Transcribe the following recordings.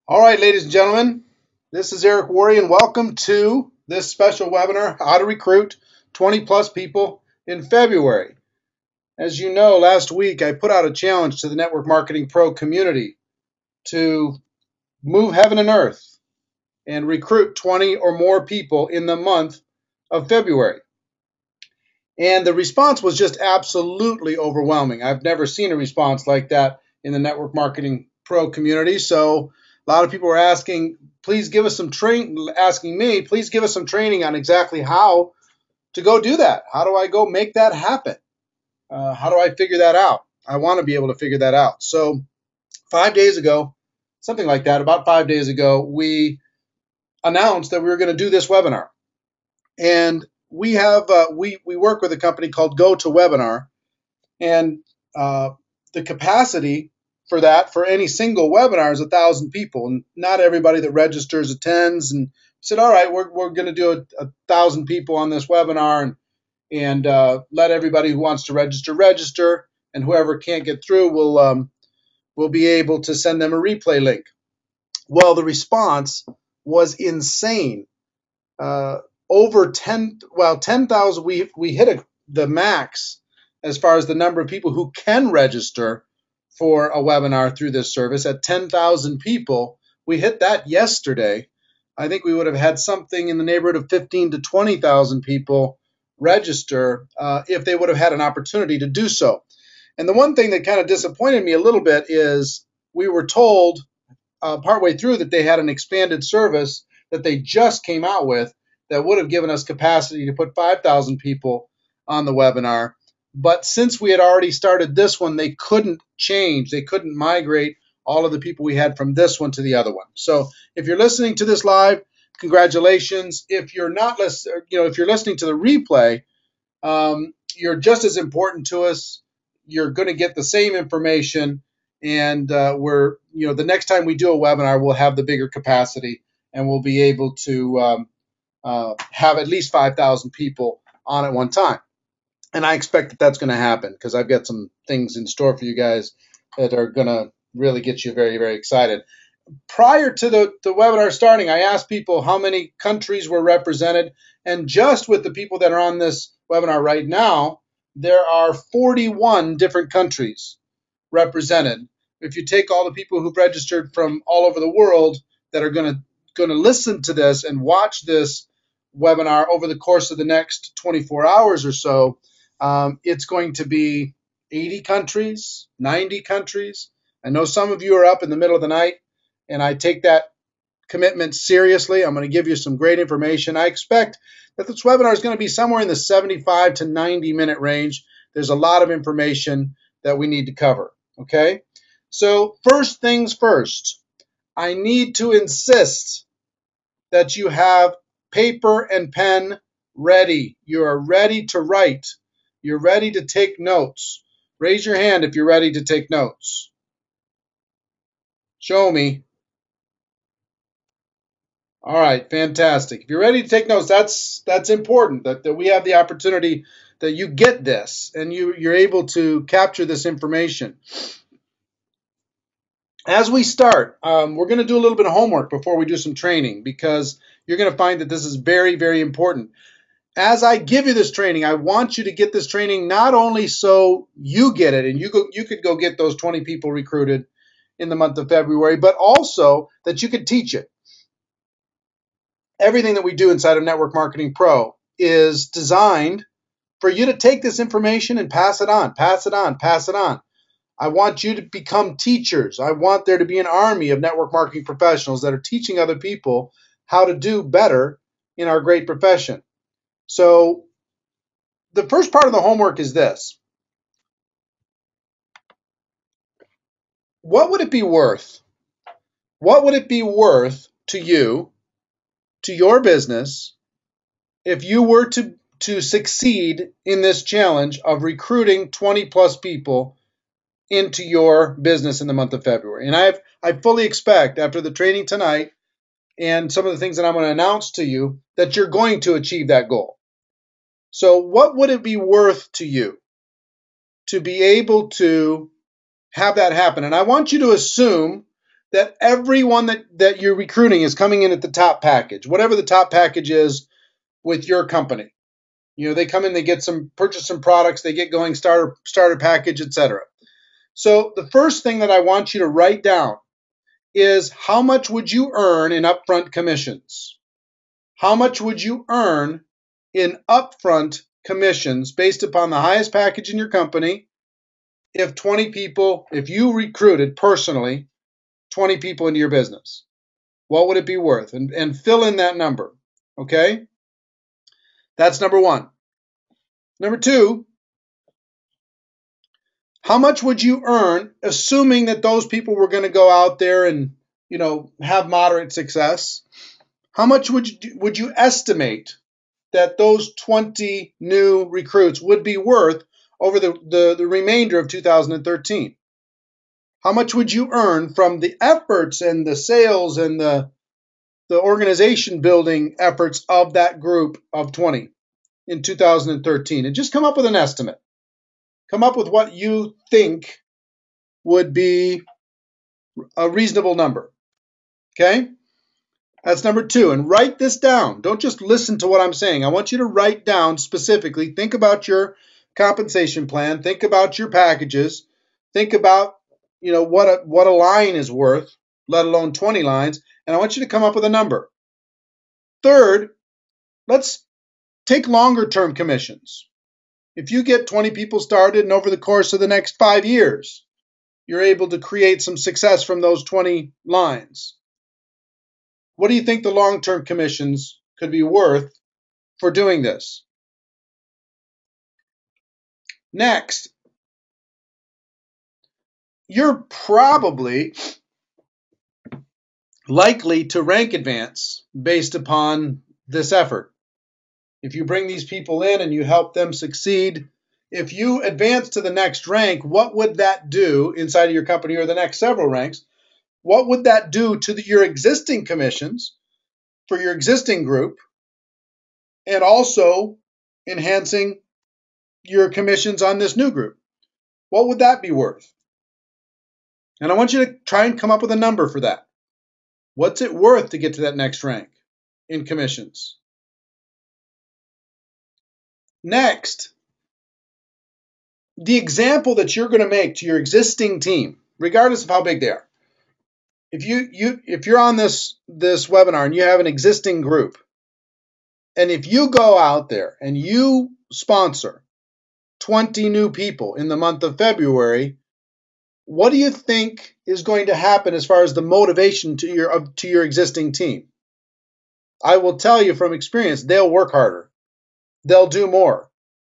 All right, ladies and gentlemen, this is Eric Worre, and welcome to this special webinar, How to Recruit 20 Plus People in February. As you know, last week I put out a challenge to the Network Marketing Pro community to move heaven and earth and recruit 20 or more people in the month of February. And the response was just absolutely overwhelming. I've never seen a response like that in the Network Marketing Pro community. So a lot of people were asking, please give us some asking me, please give us some training on exactly how to go do that. How do I go make that happen? How do I figure that out? I want to be able to figure that out. So 5 days ago, something like that, about 5 days ago, we announced that we were going to do this webinar. And we have we work with a company called GoToWebinar, and the capacity for that for any single webinar is 1,000 people, and not everybody that registers attends. And said, all right, we're going to do a 1,000 people on this webinar, and let everybody who wants to register, and whoever can't get through will be able to send them a replay link. Well, the response was insane. Over 10,000. We hit the max as far as the number of people who can register for a webinar through this service at 10,000 people. We hit that yesterday. I think we would have had something in the neighborhood of 15 to 20,000 people register if they would have had an opportunity to do so. And the one thing that kind of disappointed me a little bit is we were told partway through that they had an expanded service that they just came out with that would have given us capacity to put 5,000 people on the webinar. But since we had already started this one, they couldn't change. They couldn't migrate all of the people we had from this one to the other one. So if you're listening to this live, congratulations. If you're not listening, if you're listening to the replay, you're just as important to us. You're going to get the same information, and the next time we do a webinar, we'll have the bigger capacity, and we'll be able to have at least 5,000 people on at one time. And I expect that that's going to happen because I've got some things in store for you guys that are going to really get you very, very excited. Prior to the webinar starting, I asked people how many countries were represented, and just with the people that are on this webinar right now, there are 41 different countries represented. If you take all the people who've registered from all over the world that are going to listen to this and watch this webinar over the course of the next 24 hours or so, it's going to be 80 countries, 90 countries. I know some of you are up in the middle of the night, and I take that commitment seriously. I'm going to give you some great information. I expect that this webinar is going to be somewhere in the 75 to 90 minute range. There's a lot of information that we need to cover. Okay, so first things first, I need to insist that you have paper and pen ready. You are ready to write. You're ready to take notes. Raise your hand if you're ready to take notes. Show me. All right, fantastic. If you're ready to take notes, that's important, that we have the opportunity that you get this and you're able to capture this information. As we start, we're going to do a little bit of homework before we do some training because you're going to find that this is very, very important. As I give you this training, I want you to get this training not only so you get it and you could go get those 20 people recruited in the month of February, but also that you could teach it. Everything that we do inside of Network Marketing Pro is designed for you to take this information and pass it on, pass it on, pass it on. I want you to become teachers. I want there to be an army of network marketing professionals that are teaching other people how to do better in our great profession. So the first part of the homework is this. What would it be worth? What would it be worth to you, to your business, if you were to succeed in this challenge of recruiting 20 plus people into your business in the month of February? And I fully expect after the training tonight and some of the things that I'm going to announce to you that you're going to achieve that goal. So what would it be worth to you to be able to have that happen? And I want you to assume that everyone that you're recruiting is coming in at the top package, whatever the top package is with your company. They come in, they get purchase some products, they get going, starter package, etc. So the first thing that I want you to write down is how much would you earn in upfront commissions? How much would you earn in upfront commissions based upon the highest package in your company if you recruited personally 20 people into your business? What would it be worth? And fill in that number, okay? That's number one. Number two, how much would you earn, assuming that those people were going to go out there and, have moderate success? How much would you estimate that those 20 new recruits would be worth over the remainder of 2013? How much would you earn from the efforts and the sales and the organization building efforts of that group of 20 in 2013? And just come up with an estimate. Come up with what you think would be a reasonable number. Okay? That's number two. And write this down. Don't just listen to what I'm saying. I want you to write down specifically. Think about your compensation plan. Think about your packages. Think about, what a line is worth, let alone 20 lines. And I want you to come up with a number. Third, let's take longer term commissions. If you get 20 people started and over the course of the next 5 years, you're able to create some success from those 20 lines, what do you think the long-term commissions could be worth for doing this? Next, you're probably likely to rank advance based upon this effort. If you bring these people in and you help them succeed, if you advance to the next rank, what would that do inside of your company, or the next several ranks? What would that do to your existing commissions for your existing group, and also enhancing your commissions on this new group? What would that be worth? And I want you to try and come up with a number for that. What's it worth to get to that next rank in commissions? Next, the example that you're going to make to your existing team, regardless of how big they are. If you're on this webinar and you have an existing group, and if you go out there and you sponsor 20 new people in the month of February, what do you think is going to happen as far as the motivation to your existing team? I will tell you from experience, they'll work harder. They'll do more.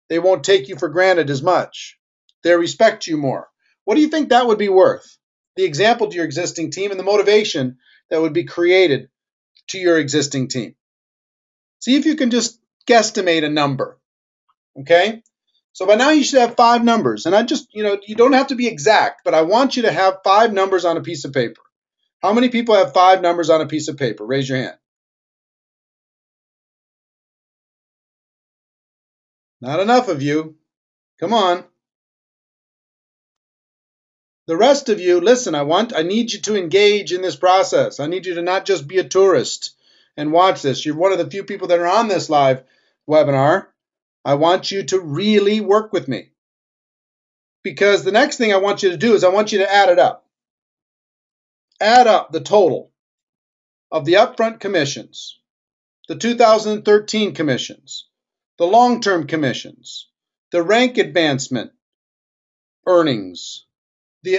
They won't take you for granted as much. They'll respect you more. What do you think that would be worth? The example to your existing team and the motivation that would be created to your existing team. See if you can just guesstimate a number. Okay? So by now you should have 5 numbers. And you don't have to be exact, but I want you to have 5 numbers on a piece of paper. How many people have 5 numbers on a piece of paper? Raise your hand. Not enough of you. Come on. The rest of you, listen, I need you to engage in this process. I need you to not just be a tourist and watch this. You're one of the few people that are on this live webinar. I want you to really work with me. Because the next thing I want you to do is I want you to add it up. Add up the total of the upfront commissions, the 2013 commissions, the long-term commissions, the rank advancement earnings, the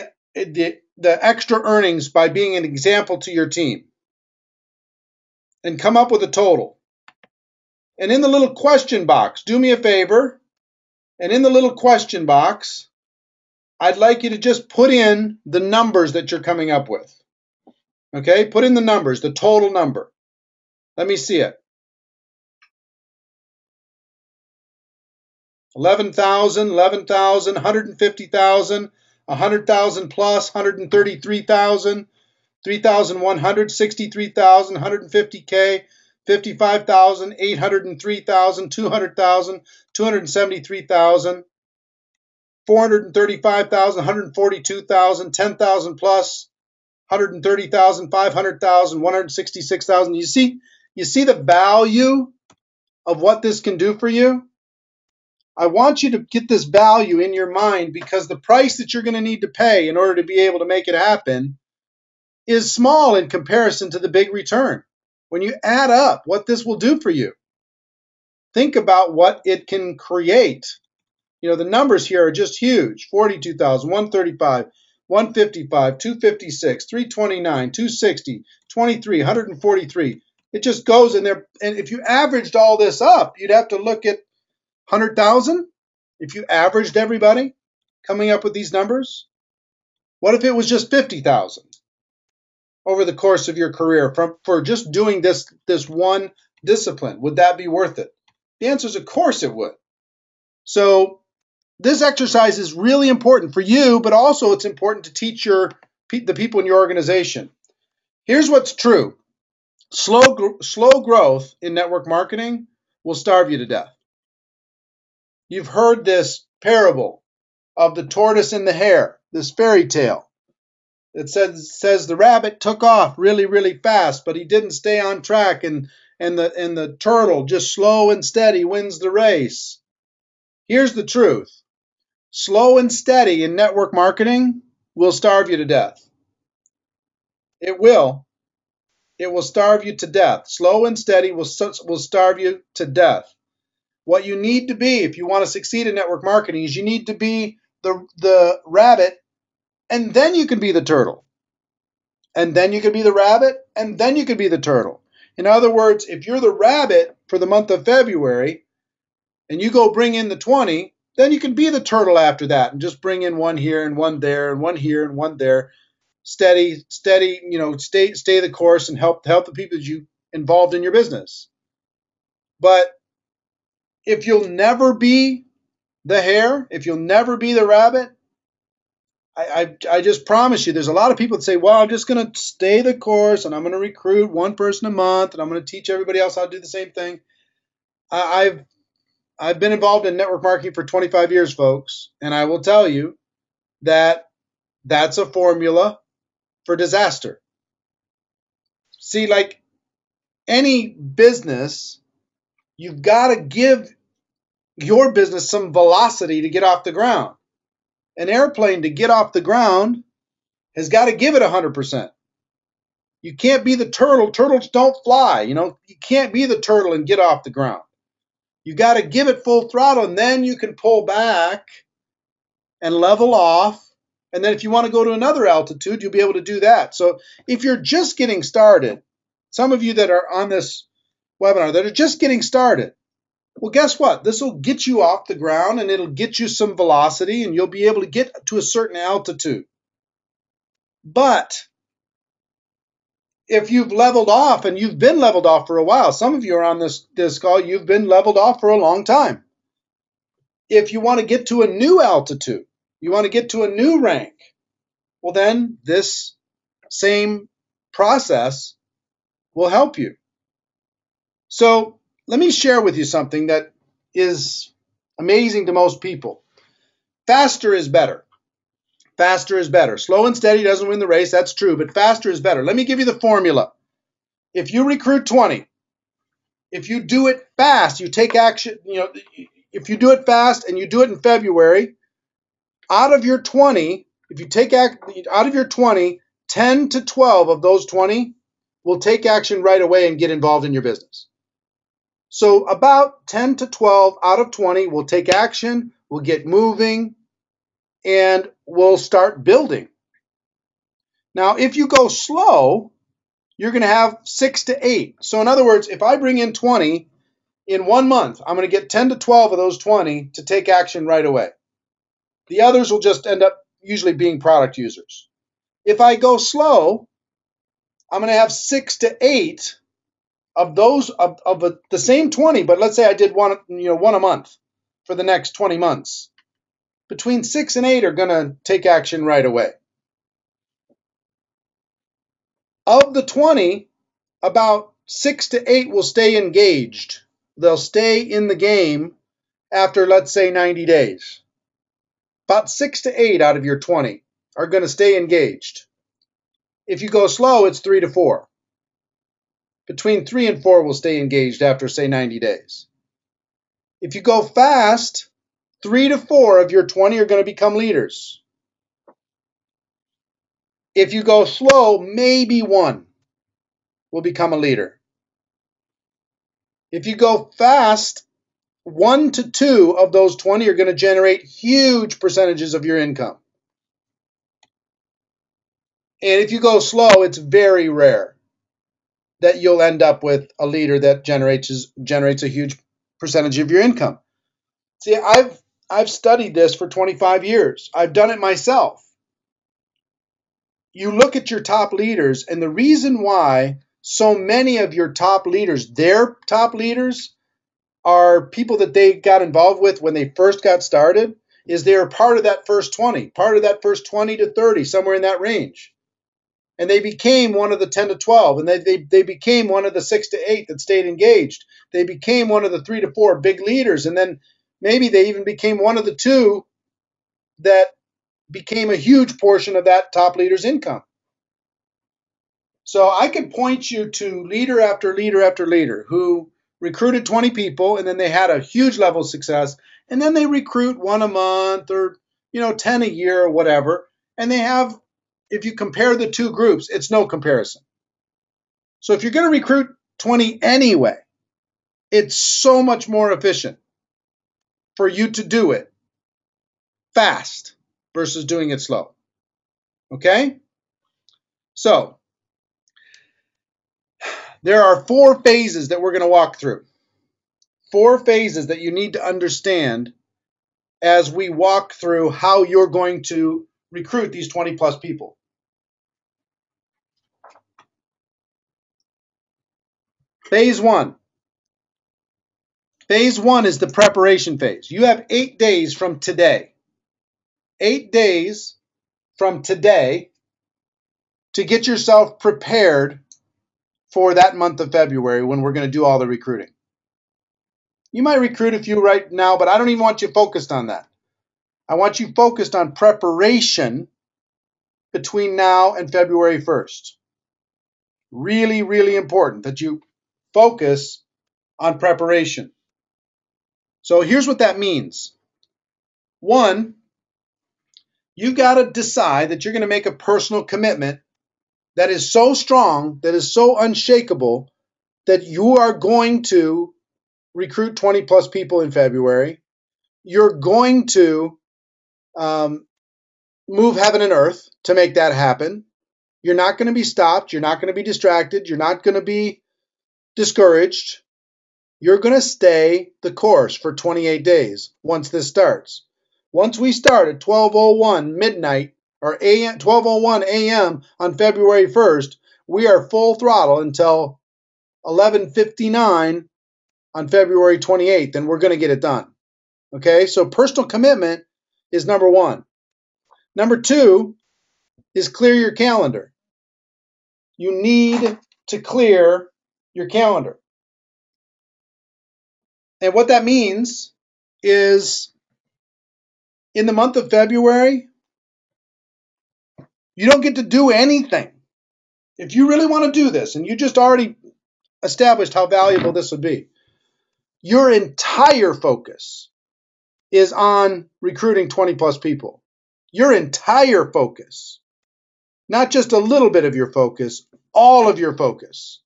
extra earnings by being an example to your team, and come up with a total. And in the little question box, do me a favor, and in the little question box, I'd like you to just put in the numbers that you're coming up with. Okay, put in the numbers, the total number. Let me see it. 11,000, 11,000, 150,000, 100,000 plus, 133,000, 3,100, 63,000, 150K, 55,000, 803,000, 200,000, 273,000, 435,000, 142,000, 10,000 plus, 130,000, 500,000, 166,000. You see the value of what this can do for you? I want you to get this value in your mind because the price that you're going to need to pay in order to be able to make it happen is small in comparison to the big return. When you add up what this will do for you, think about what it can create. You know, the numbers here are just huge. 42,000, 135, 155, 256, 329, 260, 23, 143. It just goes in there. And if you averaged all this up, you'd have to look at 100,000. If you averaged everybody coming up with these numbers, what if it was just 50,000 over the course of your career for just doing this one discipline? Would that be worth it? The answer is, of course it would. So this exercise is really important for you, but also it's important to teach the people in your organization. Here's what's true. Slow growth in network marketing will starve you to death. You've heard this parable of the tortoise and the hare, this fairy tale. It says the rabbit took off really, really fast, but he didn't stay on track, and the turtle, just slow and steady, wins the race. Here's the truth. Slow and steady in network marketing will starve you to death. It will. It will starve you to death. Slow and steady will starve you to death. What you need to be if you want to succeed in network marketing is you need to be the rabbit, and then you can be the turtle. And then you can be the rabbit, and then you can be the turtle. In other words, if you're the rabbit for the month of February, and you go bring in the 20, then you can be the turtle after that and just bring in one here and one there and one here and one there. Steady, stay the course and help the people that you involved in your business. But if you'll never be the hare, if you'll never be the rabbit, I just promise you, there's a lot of people that say, well, I'm just going to stay the course and I'm going to recruit one person a month and I'm going to teach everybody else how to do the same thing. I've been involved in network marketing for 25 years, folks, and I will tell you that that's a formula for disaster. See, like any business, you've got to give your business some velocity to get off the ground. An airplane, to get off the ground, has got to give it 100%. You can't be the turtle. Turtles don't fly. You can't be the turtle and get off the ground. You got to give it full throttle, and then you can pull back and level off. And then if you want to go to another altitude, you'll be able to do that. So if you're just getting started, some of you that are on this webinar that are just getting started, well, guess what? This will get you off the ground and it'll get you some velocity and you'll be able to get to a certain altitude. But if you've leveled off, and you've been leveled off for a while, some of you are on this call, you've been leveled off for a long time. If you want to get to a new altitude, you want to get to a new rank, well, then this same process will help you. So let me share with you something that is amazing to most people. Faster is better. Faster is better. Slow and steady doesn't win the race, that's true, but faster is better. Let me give you the formula. If you recruit 20, if you do it fast, you take action, if you do it fast and you do it in February, out of your 20, if you take out of your 20, 10 to 12 of those 20 will take action right away and get involved in your business. So about 10 to 12 out of 20 will take action, will get moving, and will start building. Now, if you go slow, you're going to have 6 to 8. So in other words, if I bring in 20 in 1 month, I'm going to get 10 to 12 of those 20 to take action right away. The others will just end up usually being product users. If I go slow, I'm going to have 6 to 8 of those of the same 20, but let's say I did one a month for the next 20 months. Between 6 and 8 are going to take action right away. Of the 20, about 6 to 8 will stay engaged. They'll stay in the game after, let's say, 90 days. About 6 to 8 out of your 20 are going to stay engaged. If you go slow, it's 3 to 4. Between 3 and 4 will stay engaged after, say, 90 days. If you go fast, 3 to 4 of your 20 are going to become leaders. If you go slow, maybe 1 will become a leader. If you go fast, 1 to 2 of those 20 are going to generate huge percentages of your income. And if you go slow, it's very rare that you'll end up with a leader that generates a huge percentage of your income. See, I've studied this for 25 years. I've done it myself. You look at your top leaders, and the reason why so many of your top leaders, their top leaders, are people that they got involved with when they first got started, is they are part of that first 20, part of that first 20 to 30, somewhere in that range. And they became one of the 10 to 12, and they became one of the 6 to 8 that stayed engaged. They became one of the 3 to 4 big leaders, and then maybe they even became one of the 2 that became a huge portion of that top leader's income. So I could point you to leader after leader after leader who recruited 20 people, and then they had a huge level of success, and then they recruit 1 a month or 10 a year or whatever, and they have, if you compare the 2 groups, it's no comparison. So if you're going to recruit 20 anyway, it's so much more efficient for you to do it fast versus doing it slow. Okay? So there are 4 phases that we're going to walk through. 4 phases that you need to understand as we walk through how you're going to recruit these 20 plus people. Phase 1. Phase 1 is the preparation phase. You have 8 days from today. 8 days from today to get yourself prepared for that month of February when we're going to do all the recruiting. You might recruit a few right now, but I don't even want you focused on that. I want you focused on preparation between now and February 1st. Really, really important that you focus on preparation. So here's what that means. 1, you've got to decide that you're going to make a personal commitment that is so strong, that is so unshakable, that you are going to recruit 20 plus people in February. You're going to move heaven and earth to make that happen. You're not going to be stopped. You're not going to be distracted. You're not going to be discouraged. You're going to stay the course for 28 days once this starts. Once we start at 12:01 midnight or 12:01 a.m. on February 1st, we are full throttle until 11:59 on February 28th, and we're going to get it done. Okay, so personal commitment is number 1. Number 2 is clear your calendar. You need to clear your calendar. And what that means is in the month of February, you don't get to do anything. If you really want to do this, and you just already established how valuable this would be, your entire focus is on recruiting 20 plus people. Your entire focus, not just a little bit of your focus, all of your focus.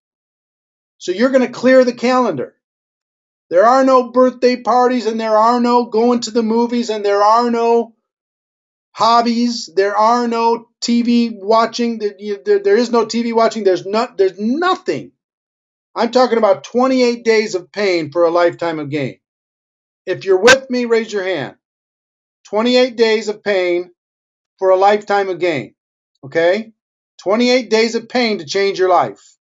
So you're going to clear the calendar. There are no birthday parties, and there are no going to the movies, and there are no hobbies. There are no TV watching. There is no TV watching. There's nothing. I'm talking about 28 days of pain for a lifetime of gain. If you're with me, raise your hand. 28 days of pain for a lifetime of gain. Okay? 28 days of pain to change your life.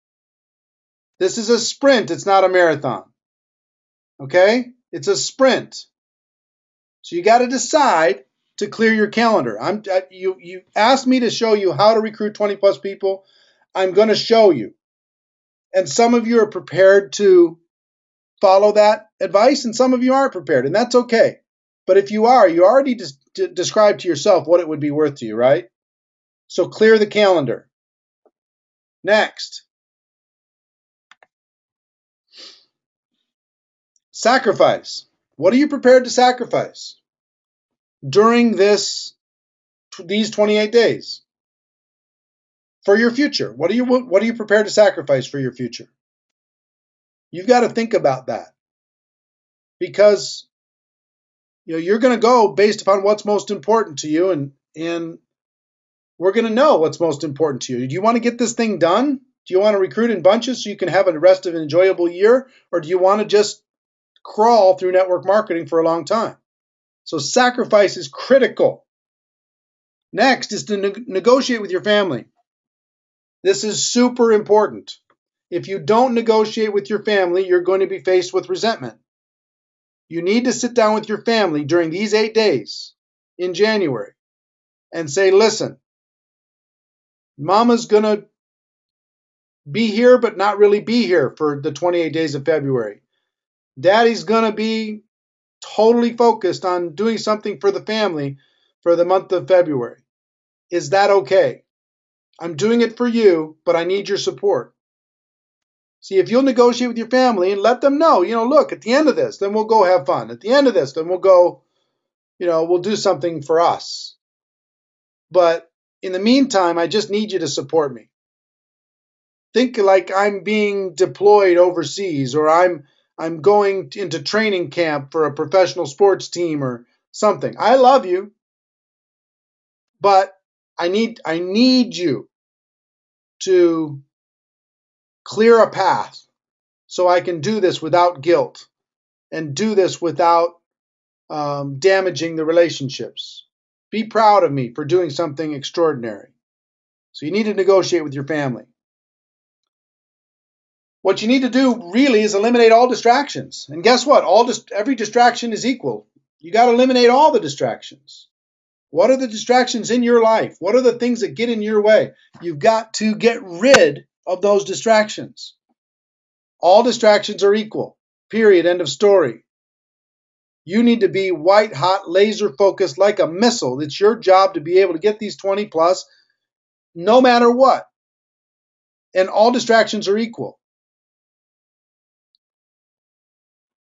This is a sprint. It's not a marathon. Okay? It's a sprint. So you got to decide to clear your calendar. You asked me to show you how to recruit 20 plus people. I'm going to show you. And some of you are prepared to follow that advice, and some of you aren't prepared, and that's okay. But if you are, you already described to yourself what it would be worth to you, right? So clear the calendar. Next, sacrifice. What are you prepared to sacrifice during these 28 days for your future? What are you prepared to sacrifice for your future? You've got to think about that, because you're going to go based upon what's most important to you, and we're going to know what's most important to you. Do you want to get this thing done? Do you want to recruit in bunches so you can have the rest of an enjoyable year, or do you want to just crawl through network marketing for a long time? So sacrifice is critical. Next is to negotiate with your family. This is super important. If you don't negotiate with your family, you're going to be faced with resentment. You need to sit down with your family during these 8 days in January and say, listen, Mama's going to be here, but not really be here for the 28 days of February. Daddy's going to be totally focused on doing something for the family for the month of February. Is that okay? I'm doing it for you, but I need your support. See, if you'll negotiate with your family and let them know, look, at the end of this, then we'll go have fun. At the end of this, then we'll go, we'll do something for us. But in the meantime, I just need you to support me. Think like I'm being deployed overseas, or I'm going into training camp for a professional sports team or something. I love you, but I need you to clear a path so I can do this without guilt and do this without damaging the relationships. Be proud of me for doing something extraordinary. So you need to negotiate with your family. What you need to do really is eliminate all distractions. And guess what? Every distraction is equal. You got to eliminate all the distractions. What are the distractions in your life? What are the things that get in your way? You've got to get rid of those distractions. All distractions are equal. Period. End of story. You need to be white hot, laser focused like a missile. It's your job to be able to get these 20 plus no matter what. And all distractions are equal.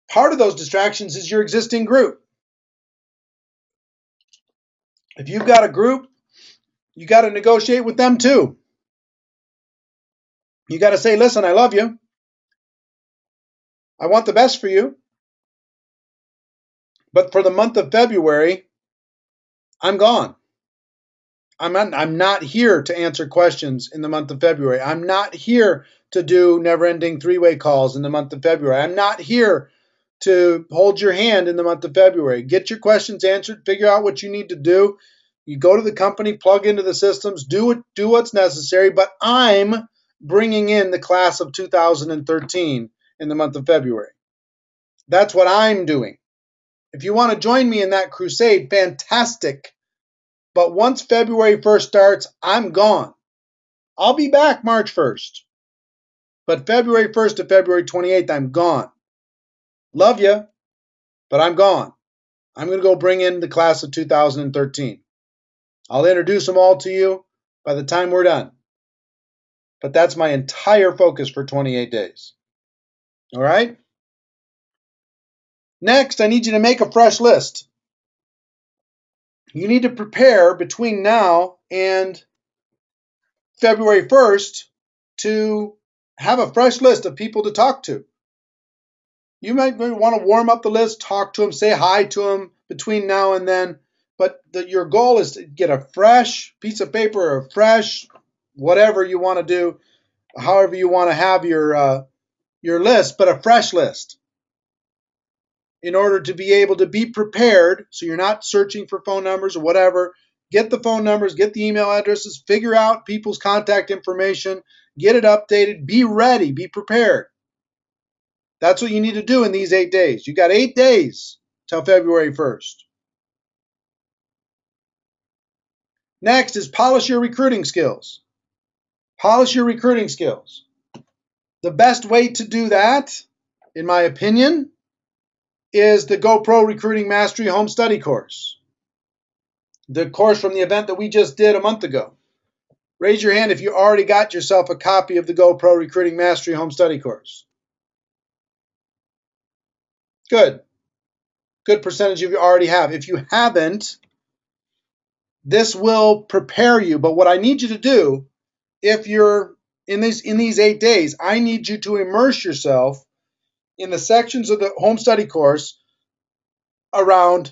Part of those distractions is your existing group. If you've got a group, you got to negotiate with them too. You got to say, listen, I love you. I want the best for you. But for the month of February, I'm gone. I'm not here to answer questions in the month of February. I'm not here to do never-ending three-way calls in the month of February. I'm not here to hold your hand in the month of February. Get your questions answered, figure out what you need to do. You go to the company, plug into the systems, do what's necessary, but I'm bringing in the class of 2013 in the month of February. That's what I'm doing. If you want to join me in that crusade, fantastic. But once February 1st starts, I'm gone. I'll be back March 1st. But February 1st to February 28th, I'm gone. Love you, but I'm gone. I'm going to go bring in the class of 2013. I'll introduce them all to you by the time we're done. But that's my entire focus for 28 days. All right? Next, I need you to make a fresh list. You need to prepare between now and February 1st to have a fresh list of people to talk to. You might want to warm up the list, talk to them, say hi to them between now and then. But your goal is to get a fresh piece of paper, or a fresh whatever you want to do, however you want to have your list, but a fresh list, in order to be able to be prepared so you're not searching for phone numbers or whatever. Get the phone numbers, get the email addresses, figure out people's contact information, get it updated, be ready, be prepared. That's what you need to do in these 8 days. You got 8 days till February 1st. Next is polish your recruiting skills. Polish your recruiting skills. The best way to do that, in my opinion, is the GoPro Recruiting Mastery Home Study course. The course from the event that we just did a month ago. Raise your hand if you already got yourself a copy of the GoPro Recruiting Mastery Home Study Course. Good. Good percentage of you already have. If you haven't, this will prepare you. But what I need you to do, if you're in these 8 days, I need you to immerse yourself in the sections of the home study course around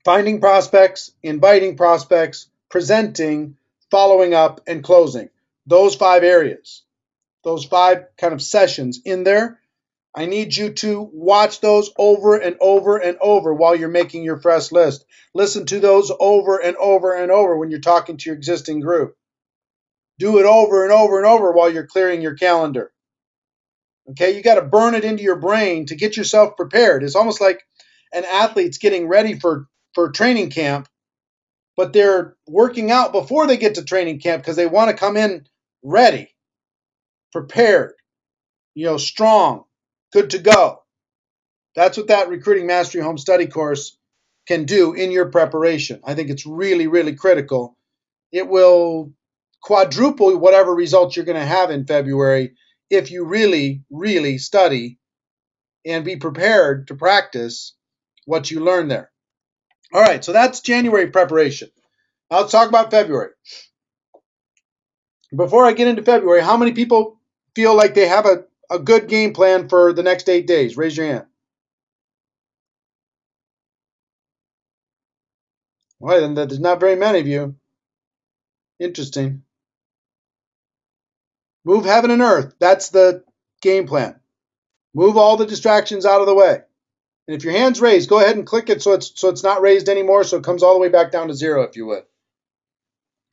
finding prospects, inviting prospects, presenting, following up, and closing. Those 5 areas, those 5 kind of sessions in there. I need you to watch those over and over and over while you're making your fresh list. Listen to those over and over and over when you're talking to your existing group. Do it over and over and over while you're clearing your calendar. Okay, you got to burn it into your brain to get yourself prepared. It's almost like an athlete's getting ready for training camp, but they're working out before they get to training camp because they want to come in ready, prepared, strong, good to go. That's what that Recruiting Mastery Home Study course can do in your preparation. I think it's really, really critical. It will quadruple whatever results you're going to have in February if you really, really study and be prepared to practice what you learn there. All right, so that's January preparation. Now let's talk about February. Before I get into February, how many people feel like they have a good game plan for the next 8 days? Raise your hand. Well, then there's not very many of you. Interesting. Move heaven and earth. That's the game plan. Move all the distractions out of the way. And if your hand's raised, go ahead and click it so it's not raised anymore, so it comes all the way back down to 0, if you would.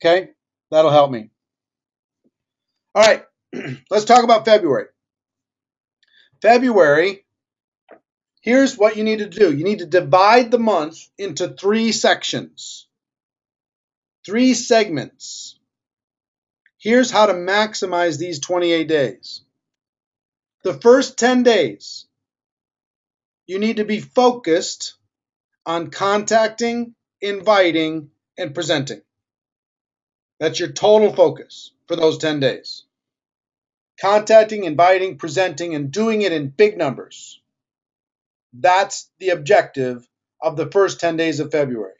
Okay? That'll help me. All right. Let's talk about February. February, here's what you need to do. You need to divide the month into 3 sections, 3 segments. Here's how to maximize these 28 days. The first 10 days, you need to be focused on contacting, inviting, and presenting. That's your total focus for those 10 days. Contacting, inviting, presenting, and doing it in big numbers. That's the objective of the first 10 days of February.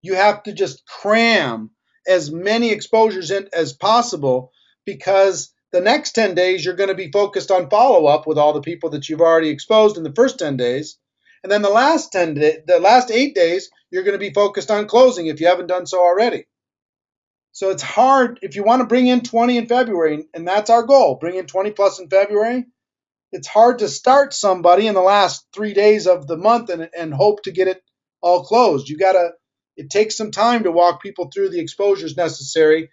You have to just cram as many exposures in as possible, because the next 10 days you're going to be focused on follow-up with all the people that you've already exposed in the first 10 days. And then the last 8 days, you're going to be focused on closing if you haven't done so already. So it's hard if you want to bring in 20 in February, and that's our goal, bring in 20 plus in February. It's hard to start somebody in the last 3 days of the month and hope to get it all closed. It takes some time to walk people through the exposures necessary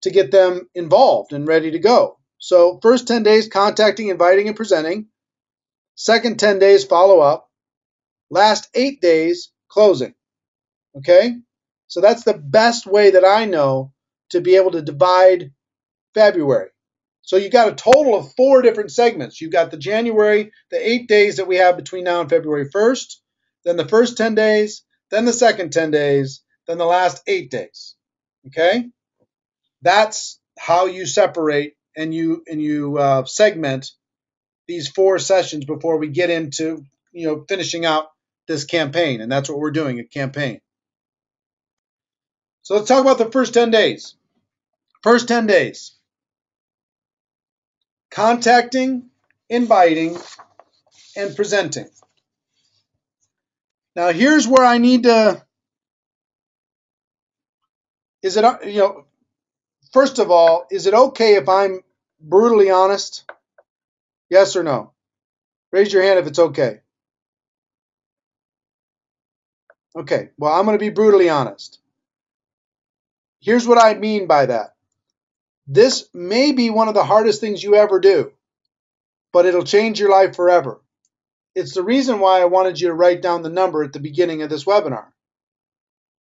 to get them involved and ready to go. So first 10 days, contacting, inviting, and presenting. Second 10 days, follow up. Last 8 days, closing. Okay? So that's the best way that I know to be able to divide February. So you got a total of 4 different segments. You've got the 8 days that we have between now and February 1st, then the first 10 days, then the second 10 days, then the last 8 days. Okay? That's how you separate and you segment these 4 sessions before we get into finishing out this campaign, and that's what we're doing, a campaign. So let's talk about the first 10 days. First 10 days. Contacting, inviting, and presenting. Now here's where I need to, first of all, is it okay if I'm brutally honest? Yes or no? Raise your hand if it's okay. Okay, well, I'm going to be brutally honest. Here's what I mean by that. This may be one of the hardest things you ever do, but it'll change your life forever. It's the reason why I wanted you to write down the number at the beginning of this webinar,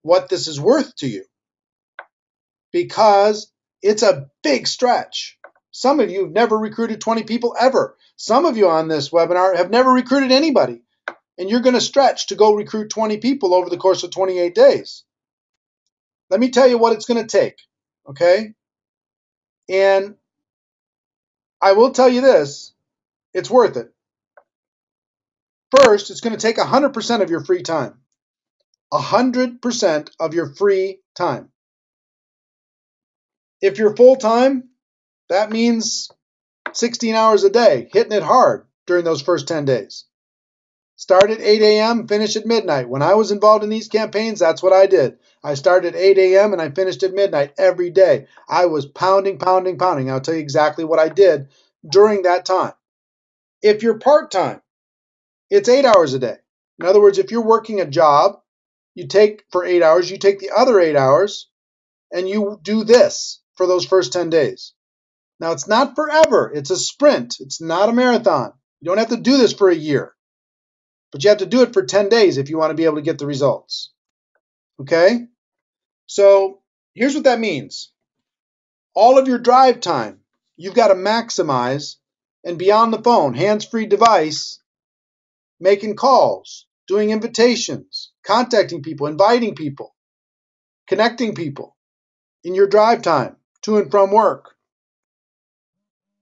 what this is worth to you, because it's a big stretch. Some of you have never recruited 20 people ever. Some of you on this webinar have never recruited anybody, and you're going to stretch to go recruit 20 people over the course of 28 days. Let me tell you what it's going to take, okay? And I will tell you this, it's worth it. First, it's going to take 100% of your free time. 100% of your free time. If you're full time, that means 16 hours a day, hitting it hard during those first 10 days. Start at 8 a.m., finish at midnight. When I was involved in these campaigns, that's what I did. I started at 8 a.m. and I finished at midnight every day. I was pounding, pounding, pounding. I'll tell you exactly what I did during that time. If you're part-time, it's 8 hours a day. In other words, if you're working a job, you take for 8 hours, you take the other 8 hours, and you do this for those first 10 days. Now, it's not forever. It's a sprint. It's not a marathon. You don't have to do this for a year, but you have to do it for 10 days if you want to be able to get the results. Okay? So here's what that means. All of your drive time, you've got to maximize and be on the phone, hands-free device, making calls, doing invitations, contacting people, inviting people, connecting people in your drive time to and from work.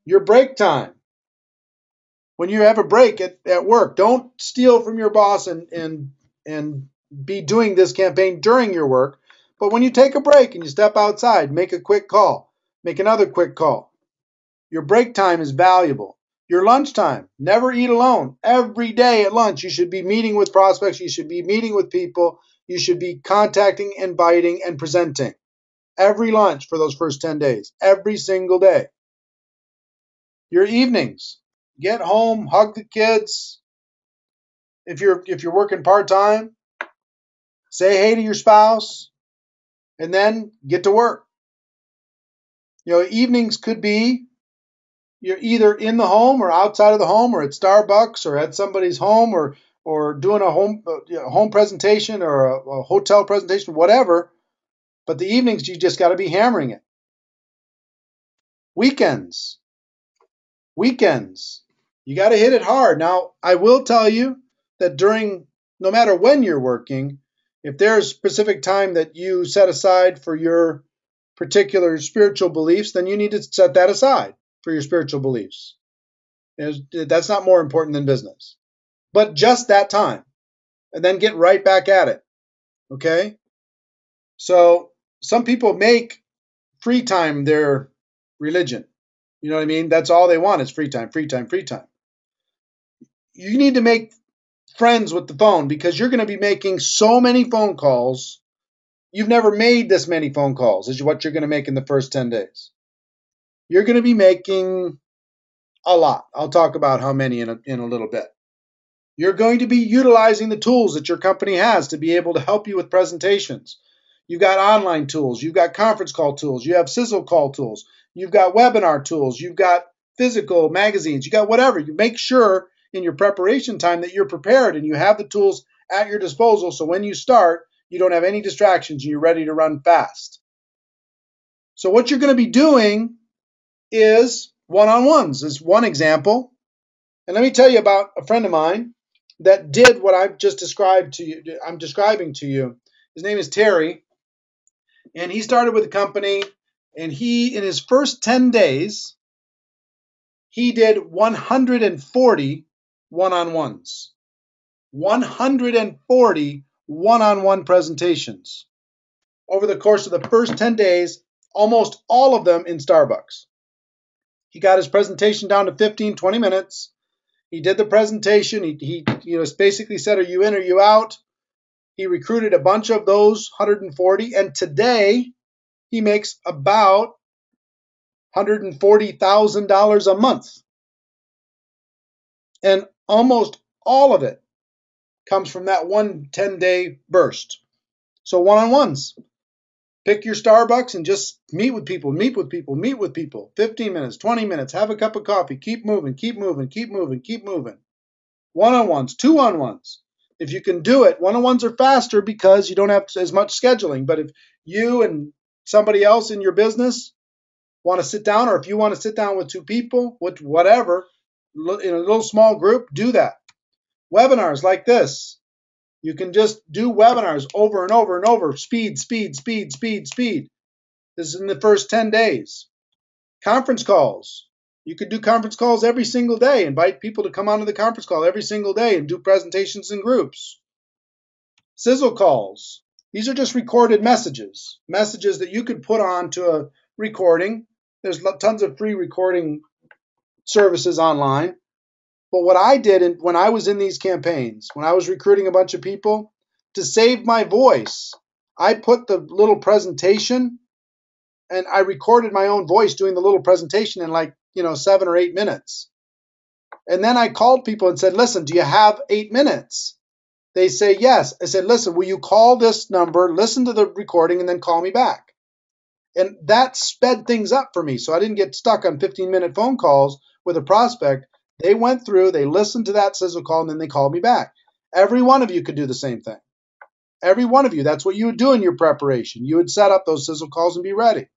Your break time. When you have a break at work, don't steal from your boss and be doing this campaign during your work. But when you take a break and you step outside, make a quick call, make another quick call. Your break time is valuable. Your lunchtime, never eat alone. Every day at lunch, you should be meeting with prospects. You should be meeting with people. You should be contacting, inviting, and presenting. Every lunch for those first 10 days, every single day. Your evenings, get home, hug the kids. If you're working part-time, say hey to your spouse, and then get to work. Evenings could be you're either in the home or outside of the home or at Starbucks or at somebody's home or doing a home presentation or a hotel presentation, whatever. But the evenings, you just got to be hammering it. Weekends, you got to hit it hard. Now, I will tell you that no matter when you're working, if there's specific time that you set aside for your particular spiritual beliefs, then you need to set that aside for your spiritual beliefs. That's not more important than business. But just that time, and then get right back at it. Okay? So some people make free time their religion. You know what I mean? That's all they want is free time, free time, free time. You need to make friends with the phone because you're going to be making so many phone calls. You've never made this many phone calls as what you're going to make in the first 10 days. You're going to be making a lot. I'll talk about how many in a little bit. You're going to be utilizing the tools that your company has to be able to help you with presentations. You've got online tools. You've got conference call tools. You have sizzle call tools. You've got webinar tools. You've got physical magazines. You got whatever. You make sure in your preparation time that you're prepared and you have the tools at your disposal so when you start, you don't have any distractions and you're ready to run fast. So what you're going to be doing is one-on-ones is one example. And let me tell you about a friend of mine that did what I've just described to you. I'm describing to you. His name is Terry, and he started with a company, and in his first 10 days, he did 140 one-on-ones. 140 one-on-one presentations. Over the course of the first 10 days, almost all of them in Starbucks. He got his presentation down to 15, 20 minutes. He did the presentation. He basically said, are you in, are you out? He recruited a bunch of those 140, and today he makes about $140,000 a month. And almost all of it comes from that 10-day burst. So one-on-ones. Pick your Starbucks and just meet with people. 15 minutes, 20 minutes, have a cup of coffee. Keep moving. One-on-ones, two-on-ones. If you can do it, one-on-ones are faster because you don't have as much scheduling. But if you and somebody else in your business want to sit down, or if you want to sit down with two people, whatever, in a little small group, do that. Webinars like this. You can just do webinars over and over and over. Speed. This is in the first 10 days. Conference calls. You could do conference calls every single day. Invite people to come onto the conference call every single day and do presentations in groups. Sizzle calls. These are just recorded messages that you could put onto a recording. There's tons of free recording services online. But what I did when I was in these campaigns, when I was recruiting a bunch of people, to save my voice, I put the little presentation and I recorded my own voice doing the little presentation in 7 or 8 minutes. And then I called people and said, listen, do you have 8 minutes? They say yes. I said, listen, will you call this number, listen to the recording, and then call me back? And that sped things up for me. So I didn't get stuck on 15-minute phone calls with a prospect. They went through, they listened to that sizzle call, and then they called me back. Every one of you could do the same thing. Every one of you, that's what you would do in your preparation. You would set up those sizzle calls and be ready.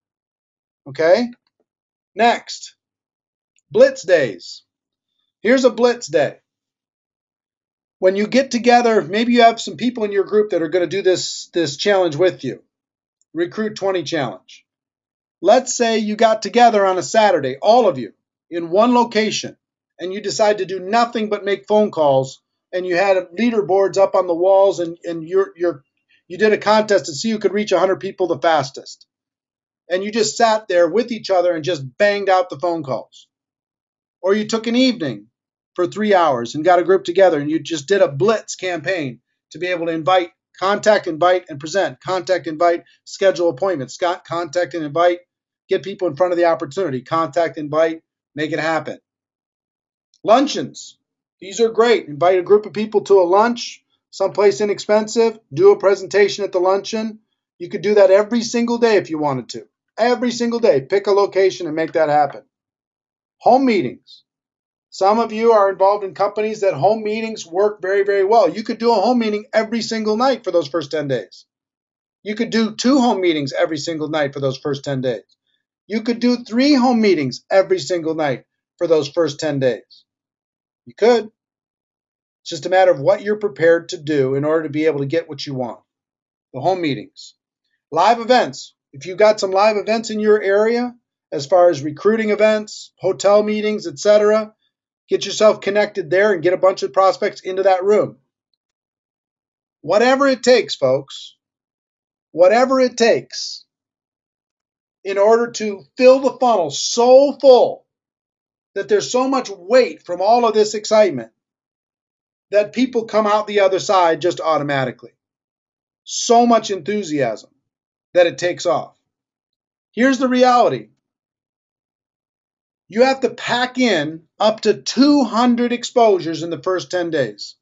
Okay? Next, blitz days. Here's a blitz day. When you get together, maybe you have some people in your group that are going to do this challenge with you. Recruit 20 challenge. Let's say you got together on a Saturday, all of you, in one location, and you decide to do nothing but make phone calls, and you had leaderboards up on the walls, and you did a contest to see who could reach 100 people the fastest. And you just sat there with each other and just banged out the phone calls. Or you took an evening for 3 hours and got a group together and you just did a blitz campaign to be able to invite, contact, invite, and present. Contact, invite, schedule appointments. Contact and invite, get people in front of the opportunity. Contact, invite, make it happen. Luncheons. These are great. Invite a group of people to a lunch, someplace inexpensive. Do a presentation at the luncheon. You could do that every single day if you wanted to. Every single day. Pick a location and make that happen. Home meetings. Some of you are involved in companies that home meetings work very, very well. You could do a home meeting every single night for those first 10 days. You could do 2 home meetings every single night for those first 10 days. You could do 3 home meetings every single night for those first 10 days. You could. It's just a matter of what you're prepared to do in order to be able to get what you want. The home meetings. Live events. If you've got some live events in your area, as far as recruiting events, hotel meetings, etc., get yourself connected there and get a bunch of prospects into that room. Whatever it takes, folks. Whatever it takes in order to fill the funnel so full that there's so much weight from all of this excitement that people come out the other side just automatically. So much enthusiasm that it takes off. Here's the reality. You have to pack in up to 200 exposures in the first 10 days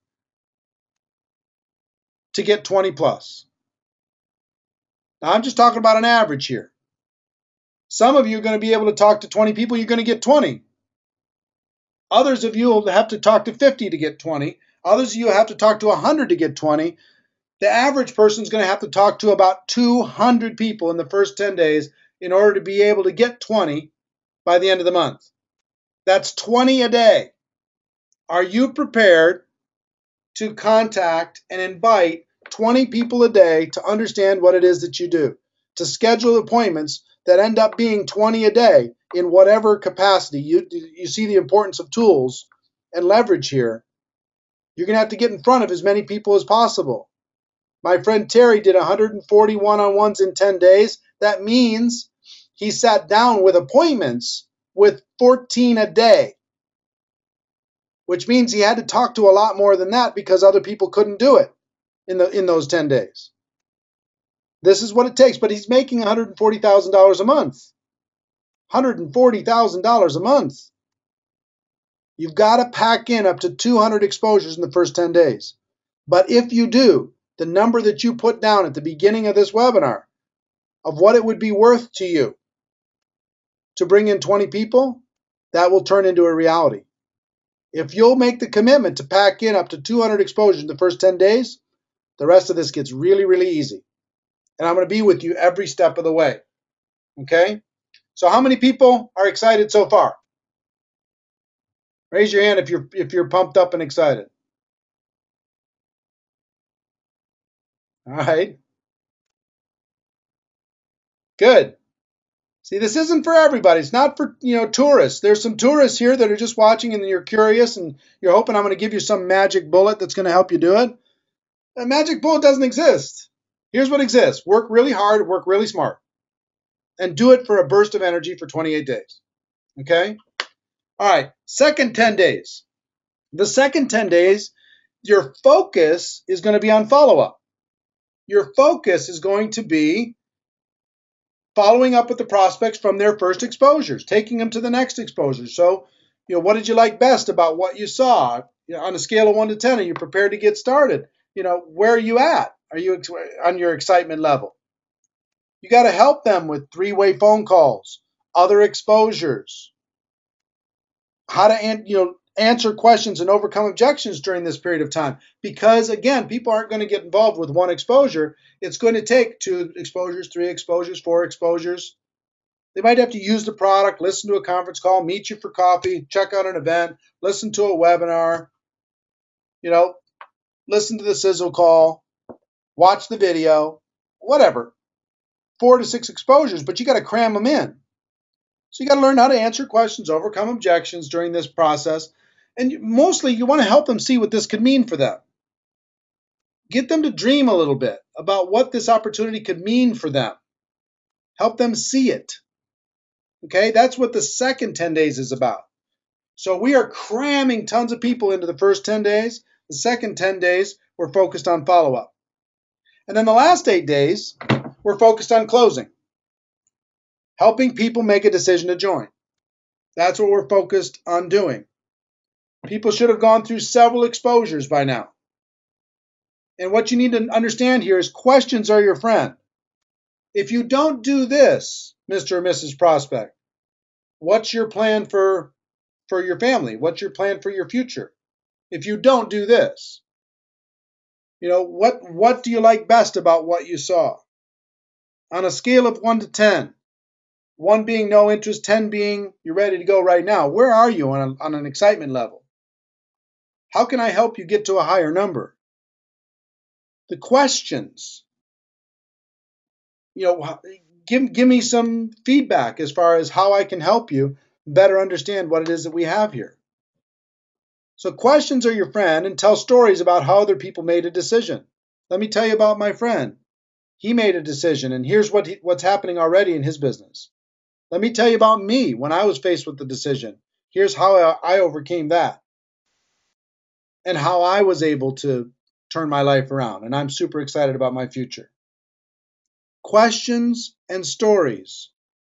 to get 20 plus. Now, I'm just talking about an average here. Some of you are going to be able to talk to 20 people, you're going to get 20. Others of you will have to talk to 50 to get 20. Others of you have to talk to 100 to get 20. The average person is going to have to talk to about 200 people in the first 10 days in order to be able to get 20 by the end of the month. That's 20 a day. Are you prepared to contact and invite 20 people a day to understand what it is that you do? To schedule appointments that end up being 20 a day in whatever capacity. You see the importance of tools and leverage here. You're going to have to get in front of as many people as possible. My friend Terry did 140 one-on-ones in 10 days. That means he sat down with appointments with 14 a day, which means he had to talk to a lot more than that because other people couldn't do it in those 10 days. This is what it takes, but he's making $140,000 a month. $140,000 a month. You've got to pack in up to 200 exposures in the first 10 days. But if you do, the number that you put down at the beginning of this webinar of what it would be worth to you to bring in 20 people, that will turn into a reality. If you'll make the commitment to pack in up to 200 exposures in the first 10 days, the rest of this gets really, really easy. And I'm going to be with you every step of the way. Okay? So how many people are excited so far? Raise your hand if you're pumped up and excited. All right. Good. See, this isn't for everybody. It's not for, tourists. There's some tourists here that are just watching and you're curious and you're hoping I'm going to give you some magic bullet that's going to help you do it. A magic bullet doesn't exist. Here's what exists. Work really hard, work really smart, and do it for a burst of energy for 28 days. Okay? All right, second 10 days. The second 10 days, your focus is going to be on follow-up. Your focus is going to be following up with the prospects from their first exposures, taking them to the next exposure. So, what did you like best about what you saw? On a scale of 1 to 10, are you prepared to get started? Where are you at? Are you on your excitement level? You got to help them with three-way phone calls, other exposures, how to answer questions and overcome objections during this period of time. Because again, people aren't going to get involved with one exposure. It's going to take 2 exposures, 3 exposures, 4 exposures. They might have to use the product, listen to a conference call, meet you for coffee, check out an event, listen to a webinar, listen to the sizzle call, watch the video, whatever. 4 to 6 exposures, but you got to cram them in. So you got to learn how to answer questions, overcome objections during this process. And mostly you want to help them see what this could mean for them. Get them to dream a little bit about what this opportunity could mean for them. Help them see it. Okay, that's what the second 10 days is about. So we are cramming tons of people into the first 10 days. The second 10 days, we're focused on follow-up. And then the last 8 days, we're focused on closing. Helping people make a decision to join. That's what we're focused on doing. People should have gone through several exposures by now. And what you need to understand here is questions are your friend. If you don't do this, Mr. or Mrs. Prospect, what's your plan for your family? What's your plan for your future? If you don't do this, what do you like best about what you saw? On a scale of 1 to 10, 1 being no interest, 10 being you're ready to go right now, where are you on an excitement level? How can I help you get to a higher number? The questions, give me some feedback as far as how I can help you better understand what it is that we have here. So questions are your friend, and tell stories about how other people made a decision. Let me tell you about my friend. He made a decision, and here's what's happening already in his business. Let me tell you about me when I was faced with the decision. Here's how I overcame that and how I was able to turn my life around, and I'm super excited about my future. Questions and stories.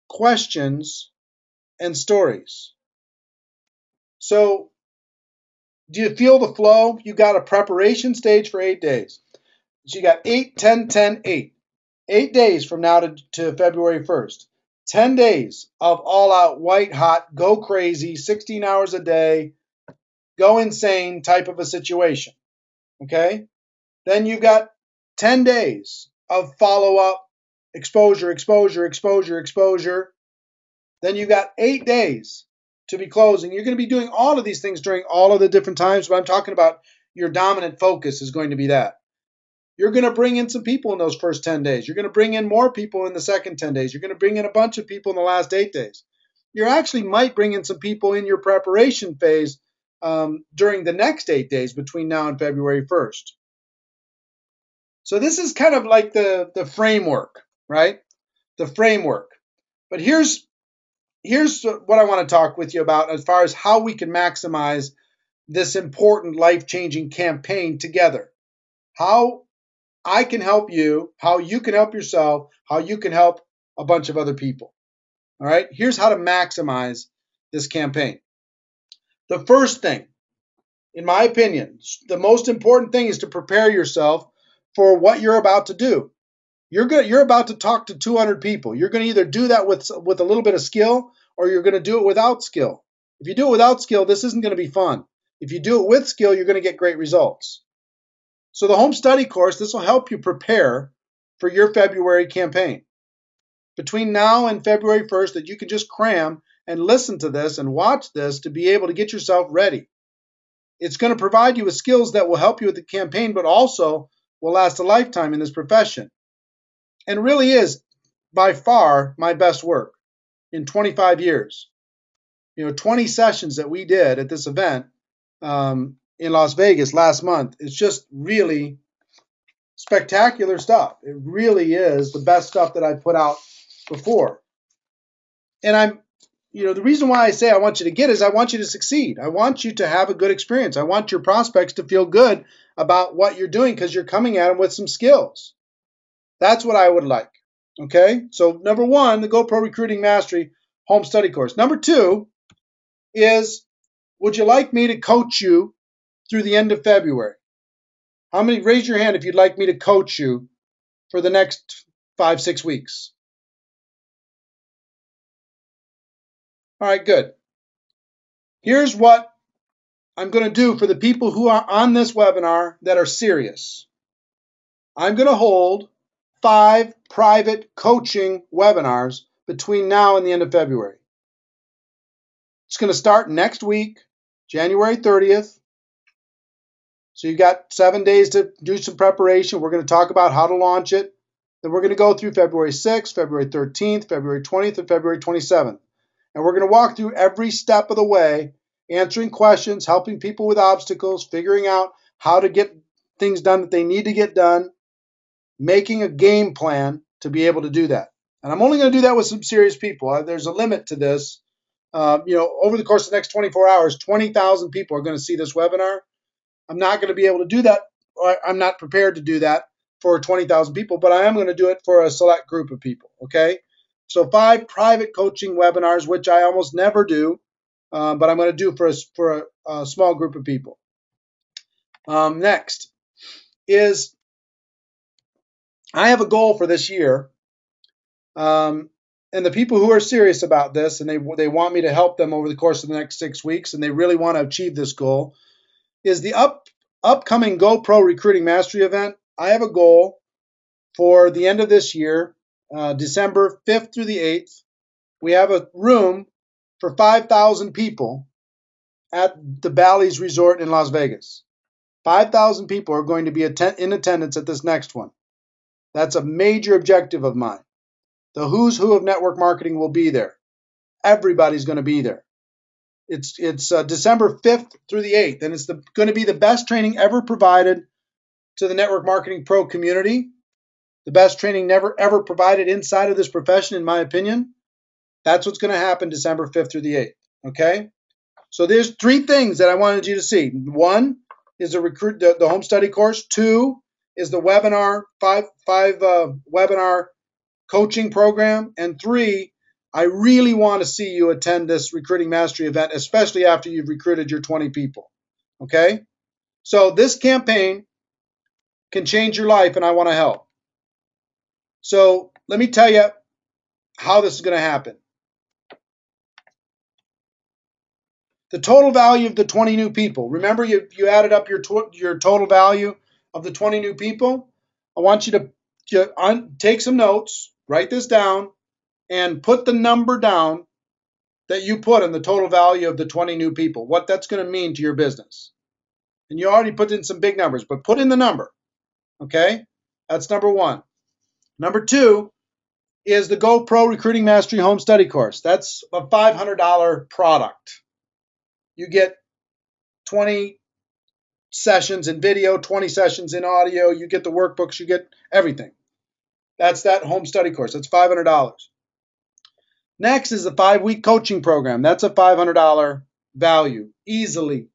Questions and stories. So, do you feel the flow? You got a preparation stage for 8 days. So you got 8, 10, 10, 8. 8 days from now to February 1st. 10 days of all-out, white-hot, go crazy, 16 hours a day, go insane type of a situation. Okay? Then you've got 10 days of follow-up, exposure, exposure, exposure, exposure. Then you've got 8 days to be closing. You're going to be doing all of these things during all of the different times, but I'm talking about your dominant focus is going to be that. You're going to bring in some people in those first 10 days. You're going to bring in more people in the second 10 days. You're going to bring in a bunch of people in the last 8 days. You actually might bring in some people in your preparation phase during the next 8 days between now and February 1st. So this is kind of like the framework, right? The framework. But here's what I want to talk with you about as far as how we can maximize this important life-changing campaign together. How I can help you, how you can help yourself, how you can help a bunch of other people. All right, here's how to maximize this campaign. The first thing, in my opinion, the most important thing is to prepare yourself for what you're about to do. You're about to talk to 200 people. You're going to either do that with a little bit of skill or you're going to do it without skill. If you do it without skill, this isn't going to be fun. If you do it with skill, you're going to get great results. So the home study course, this will help you prepare for your February campaign. Between now and February 1st, that you can just cram and listen to this and watch this to be able to get yourself ready. It's going to provide you with skills that will help you with the campaign, but also will last a lifetime in this profession. And really is, by far, my best work. in 25 years. 20 sessions that we did at this event in Las Vegas last month. It's just really spectacular stuff. It really is the best stuff that I put out before. And the reason why I say I want you to get is I want you to succeed. I want you to have a good experience. I want your prospects to feel good about what you're doing because you're coming at them with some skills. That's what I would like. Okay? So number one, the GoPro Recruiting Mastery Home Study Course. Number two is, would you like me to coach you through the end of February? How many? Raise your hand if you'd like me to coach you for the next 5-6 weeks. All right, good. Here's what I'm going to do for the people who are on this webinar that are serious. I'm going to hold 5 private coaching webinars between now and the end of February. It's going to start next week, January 30th. So you've got 7 days to do some preparation. We're going to talk about how to launch it. Then we're going to go through February 6th, February 13th, February 20th, and February 27th. And we're going to walk through every step of the way, answering questions, helping people with obstacles, figuring out how to get things done that they need to get done, making a game plan to be able to do that. And I'm only going to do that with some serious people. There's a limit to this. Over the course of the next 24 hours, 20,000 people are going to see this webinar. I'm not going to be able to do that. I'm not prepared to do that for 20,000 people, but I am going to do it for a select group of people, okay? So 5 private coaching webinars, which I almost never do, but I'm going to do for a small group of people. Next is I have a goal for this year, and the people who are serious about this and they want me to help them over the course of the next 6 weeks, and they really want to achieve this goal, is the upcoming GoPro Recruiting Mastery event. I have a goal for the end of this year, December 5th through the 8th. We have a room for 5,000 people at the Bally's Resort in Las Vegas. 5,000 people are going to be in attendance at this next one. That's a major objective of mine. The who's who of network marketing will be there. Everybody's going to be there. It's December 5th through the 8th, and it's going to be the best training ever provided to the Network Marketing Pro community. The best training never ever provided inside of this profession, in my opinion. That's what's going to happen December 5th through the 8th. Okay? So there's 3 things that I wanted you to see. 1 is the home study course. 2 is the webinar, 5 webinar coaching program. And 3, I really want to see you attend this Recruiting Mastery event, especially after you've recruited your 20 people. Okay? So this campaign can change your life, and I want to help. So let me tell you how this is going to happen. The total value of the 20 new people. Remember, you added up your total value of the 20 new people. I want you to take some notes, write this down, and put the number down that you put on the total value of the 20 new people, what that's going to mean to your business. And you already put in some big numbers, but put in the number, okay? That's number 1. Number 2 is the GoPro Recruiting Mastery Home Study Course. That's a $500 product. You get 20 sessions in video, 20 sessions in audio. You get the workbooks. You get everything. That's that home study course. That's $500. Next is the 5-week coaching program. That's a $500 value, easily,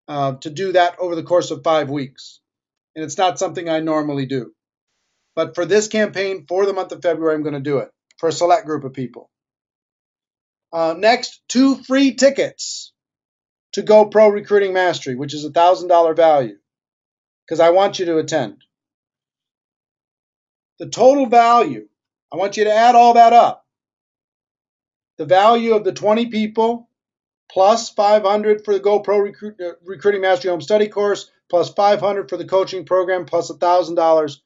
to do that over the course of 5 weeks. And it's not something I normally do. But for this campaign, for the month of February, I'm going to do it for a select group of people. Next, 2 free tickets to GoPro Recruiting Mastery, which is a $1,000 value, because I want you to attend. The total value, I want you to add all that up. The value of the 20 people plus 500 for the GoPro Recruiting Mastery Home Study Course, plus 500 for the coaching program, plus $1,000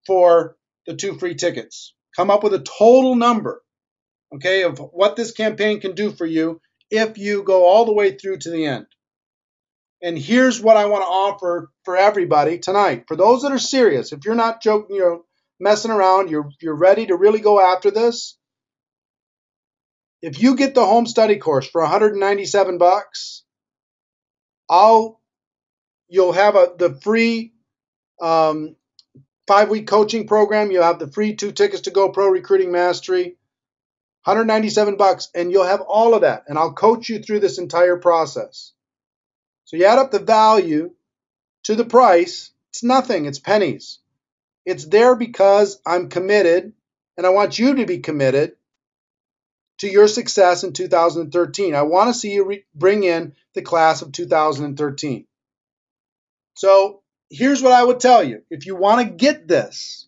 for the 2 free tickets. Come up with a total number, okay, of what this campaign can do for you if you go all the way through to the end. And here's what I want to offer for everybody tonight. For those that are serious, if you're not joking, messing around, you're ready to really go after this, If you get the home study course for $197, you'll have the free 5-week coaching program. You'll have the free 2 tickets to Go Pro Recruiting Mastery, $197, and you'll have all of that. And I'll coach you through this entire process. So you add up the value to the price. It's nothing. It's pennies. It's there because I'm committed, and I want you to be committed to your success in 2013. I want to see you bring in the class of 2013. So here's what I would tell you. If you want to get this,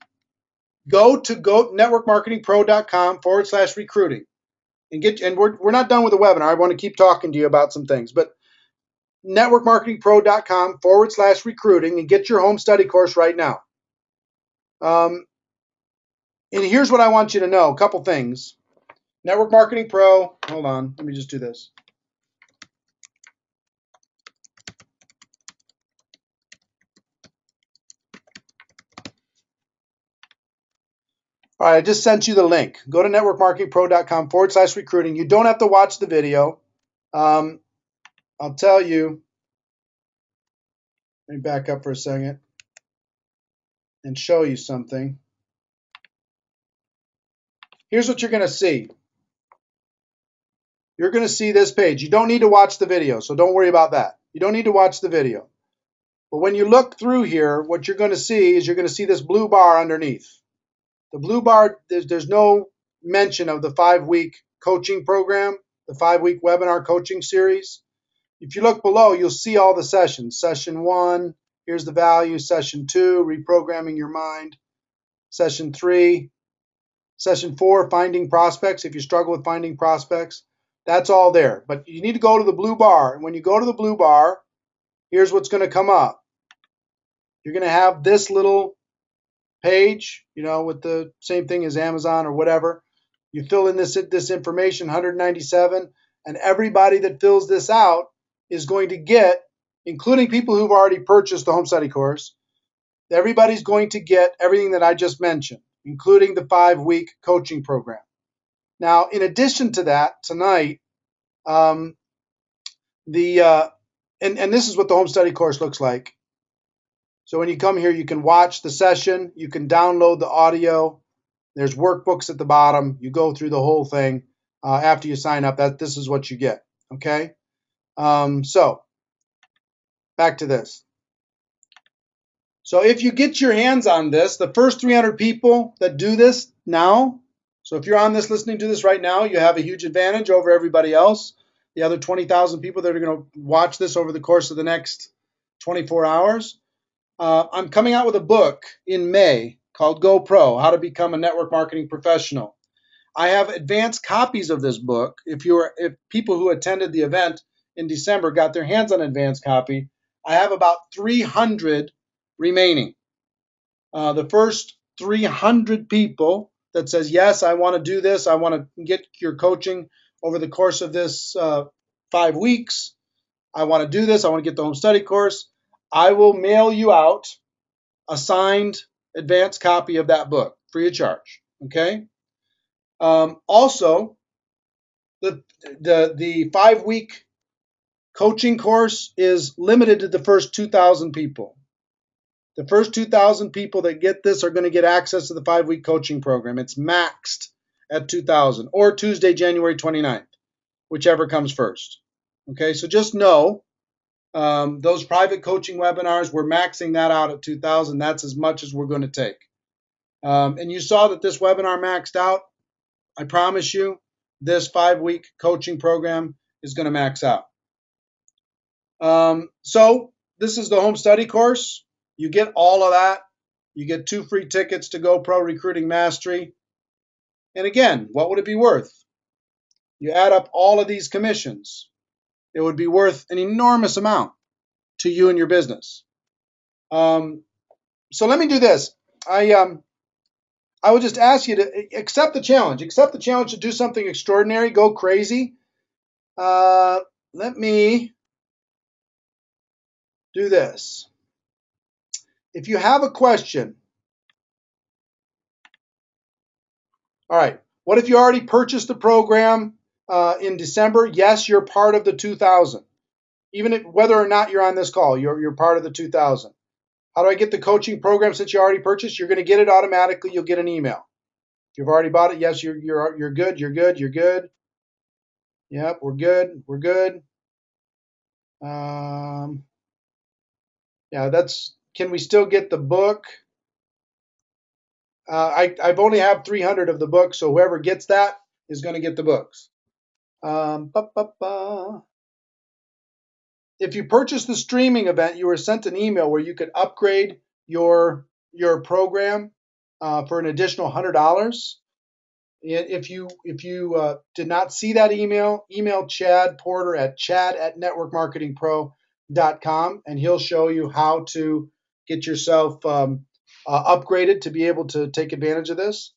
go to networkmarketingpro.com/recruiting and we're not done with the webinar. I want to keep talking to you about some things, but networkmarketingpro.com/recruiting and get your home study course right now. And here's what I want you to know, a couple things. Network Marketing Pro, hold on, let me just do this. All right, I just sent you the link. Go to networkmarketingpro.com/recruiting. You don't have to watch the video. I'll tell you, let me back up for a second and show you something. Here's what you're going to see. You're going to see this page. You don't need to watch the video, so don't worry about that. You don't need to watch the video. But when you look through here, what you're going to see is you're going to see this blue bar underneath. The blue bar, there's no mention of the 5-week coaching program, the 5-week webinar coaching series. If you look below, you'll see all the sessions. Session 1, here's the value. Session 2, reprogramming your mind. Session 3, Session 4, finding prospects. If you struggle with finding prospects, that's all there. But you need to go to the blue bar. And when you go to the blue bar, here's what's going to come up. You're going to have this little page, with the same thing as Amazon or whatever. You fill in this information, 197, and everybody that fills this out is going to get, including people who've already purchased the home study course, everybody's going to get everything that I just mentioned, including the 5-week coaching program. Now, in addition to that, tonight, and this is what the home study course looks like. So when you come here, you can watch the session, you can download the audio. There's workbooks at the bottom. You go through the whole thing after you sign up. This is what you get. Okay. So back to this. So if you get your hands on this, the first 300 people that do this now. So if you're on this, listening to this right now, you have a huge advantage over everybody else. The other 20,000 people that are going to watch this over the course of the next 24 hours. I'm coming out with a book in May called Go Pro, How to Become a Network Marketing Professional. I have advanced copies of this book. If people who attended the event in December got their hands on an advanced copy, I have about 300 remaining. The first 300 people that says, yes, I want to do this, I want to get your coaching over the course of this 5 weeks, I want to do this, I want to get the home study course, I will mail you out a signed advanced copy of that book free of charge. Okay. Also, the 5-week coaching course is limited to the first 2,000 people. The first 2,000 people that get this are going to get access to the 5-week coaching program. It's maxed at 2,000 or Tuesday, January 29th, whichever comes first. Okay, so just know those private coaching webinars, we're maxing that out at 2,000. That's as much as we're going to take. And you saw that this webinar maxed out. I promise you, this 5-week coaching program is going to max out. So this is the home study course. You get all of that. You get 2 free tickets to Go Pro Recruiting Mastery. And again, what would it be worth? You add up all of these commissions. It would be worth an enormous amount to you and your business. So let me do this. I would just ask you to accept the challenge. Accept the challenge to do something extraordinary. Go crazy. Let me do this. If you have a question, all right, what if you already purchased the program in December, yes, you're part of the 2,000. Even if, whether or not you're on this call, you're part of the 2,000. How do I get the coaching program since you already purchased? You're going to get it automatically. You'll get an email. If you've already bought it, yes, you're good. You're good. You're good. Yep, we're good. We're good. Um, yeah, that's. Can we still get the book? I've only have 300 of the book, so whoever gets that is going to get the books. Ba, ba, ba. If you purchase the streaming event, you were sent an email where you could upgrade your program for an additional $100. If you did not see that email Chad Porter at chad@networkmarketingpro.com, and he'll show you how to get yourself upgraded to be able to take advantage of this.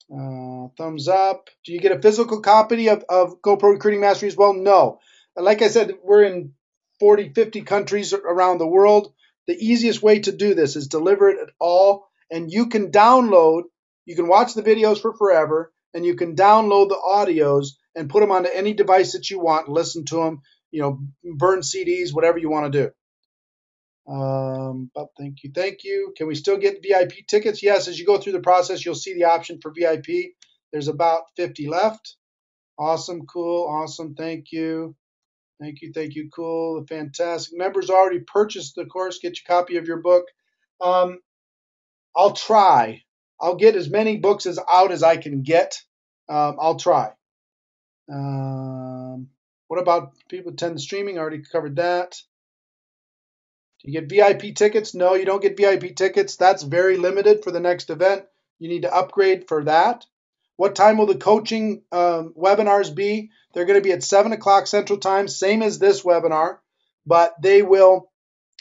Thumbs up. Do you get a physical copy of GoPro Recruiting Mastery as well? No. Like I said, we're in 40, 50 countries around the world. The easiest way to do this is deliver it at all, and you can download, you can watch the videos for forever, and you can download the audios and put them onto any device that you want, listen to them, burn CDs, whatever you want to do. But thank you, thank you. Can we still get VIP tickets? Yes, as you go through the process, you'll see the option for VIP. There's about 50 left. Awesome, cool, awesome, thank you. Thank you, thank you, cool, fantastic. Members already purchased the course. Get your copy of your book. I'll try. I'll get as many books out as I can get. I'll try. What about people attend the streaming? I already covered that. Do you get VIP tickets? No, you don't get VIP tickets. That's very limited for the next event. You need to upgrade for that. What time will the coaching webinars be? They're going to be at 7 o'clock Central Time, same as this webinar, but they will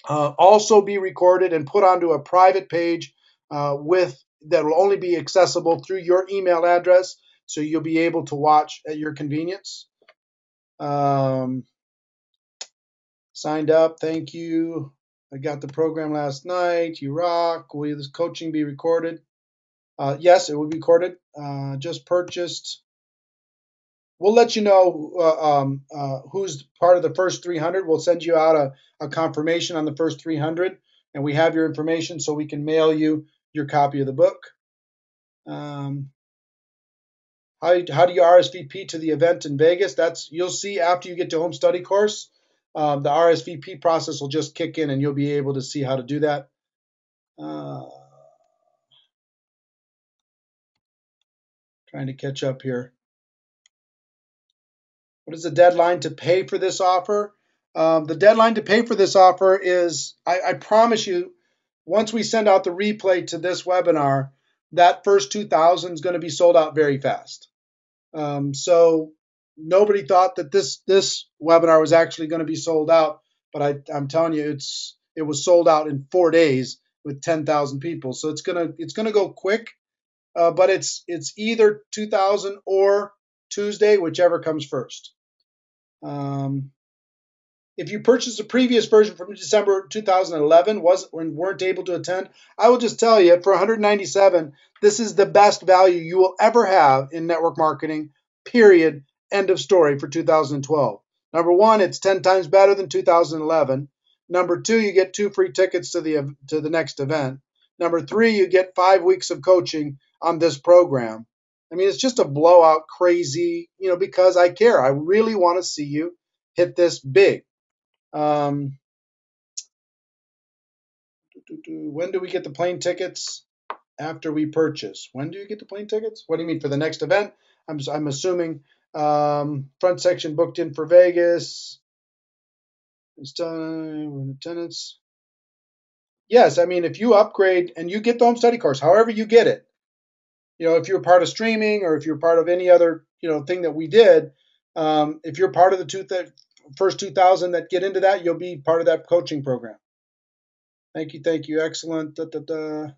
also be recorded and put onto a private page that will only be accessible through your email address, so you'll be able to watch at your convenience. Signed up, thank you. I got the program last night. You rock. Will this coaching be recorded? Yes, it will be recorded. Just purchased. We'll let you know who's part of the first 300. We'll send you out a confirmation on the first 300, and we have your information so we can mail you your copy of the book. How do you RSVP to the event in Vegas? You'll see after you get to home study course. The RSVP process will just kick in, and you'll be able to see how to do that. Trying to catch up here. What is the deadline to pay for this offer? The deadline to pay for this offer is, I promise you, once we send out the replay to this webinar, that first 2,000 is going to be sold out very fast. So nobody thought that this webinar was actually going to be sold out, but I'm telling you, it was sold out in 4 days with 10,000 people. So it's gonna go quick, but it's either 2,000 or Tuesday, whichever comes first. If you purchased a previous version from December 2011 weren't able to attend, I will just tell you, for $197, this is the best value you will ever have in network marketing, period, end of story, for 2012. Number one, it's 10 times better than 2011. Number two, you get 2 free tickets to the next event. Number three, you get 5 weeks of coaching on this program. I mean, it's just a blowout crazy, because I care. I really want to see you hit this big. When do we get the plane tickets? After we purchase. When do you get the plane tickets? What do you mean, for the next event? I'm assuming front section booked in for Vegas. It's done. Attendance. Yes, I mean, if you upgrade and you get the home study course, however you get it, if you're part of streaming or if you're part of any other thing that we did, if you're part of the first 2,000 that get into that, you'll be part of that coaching program. Thank you, excellent. Do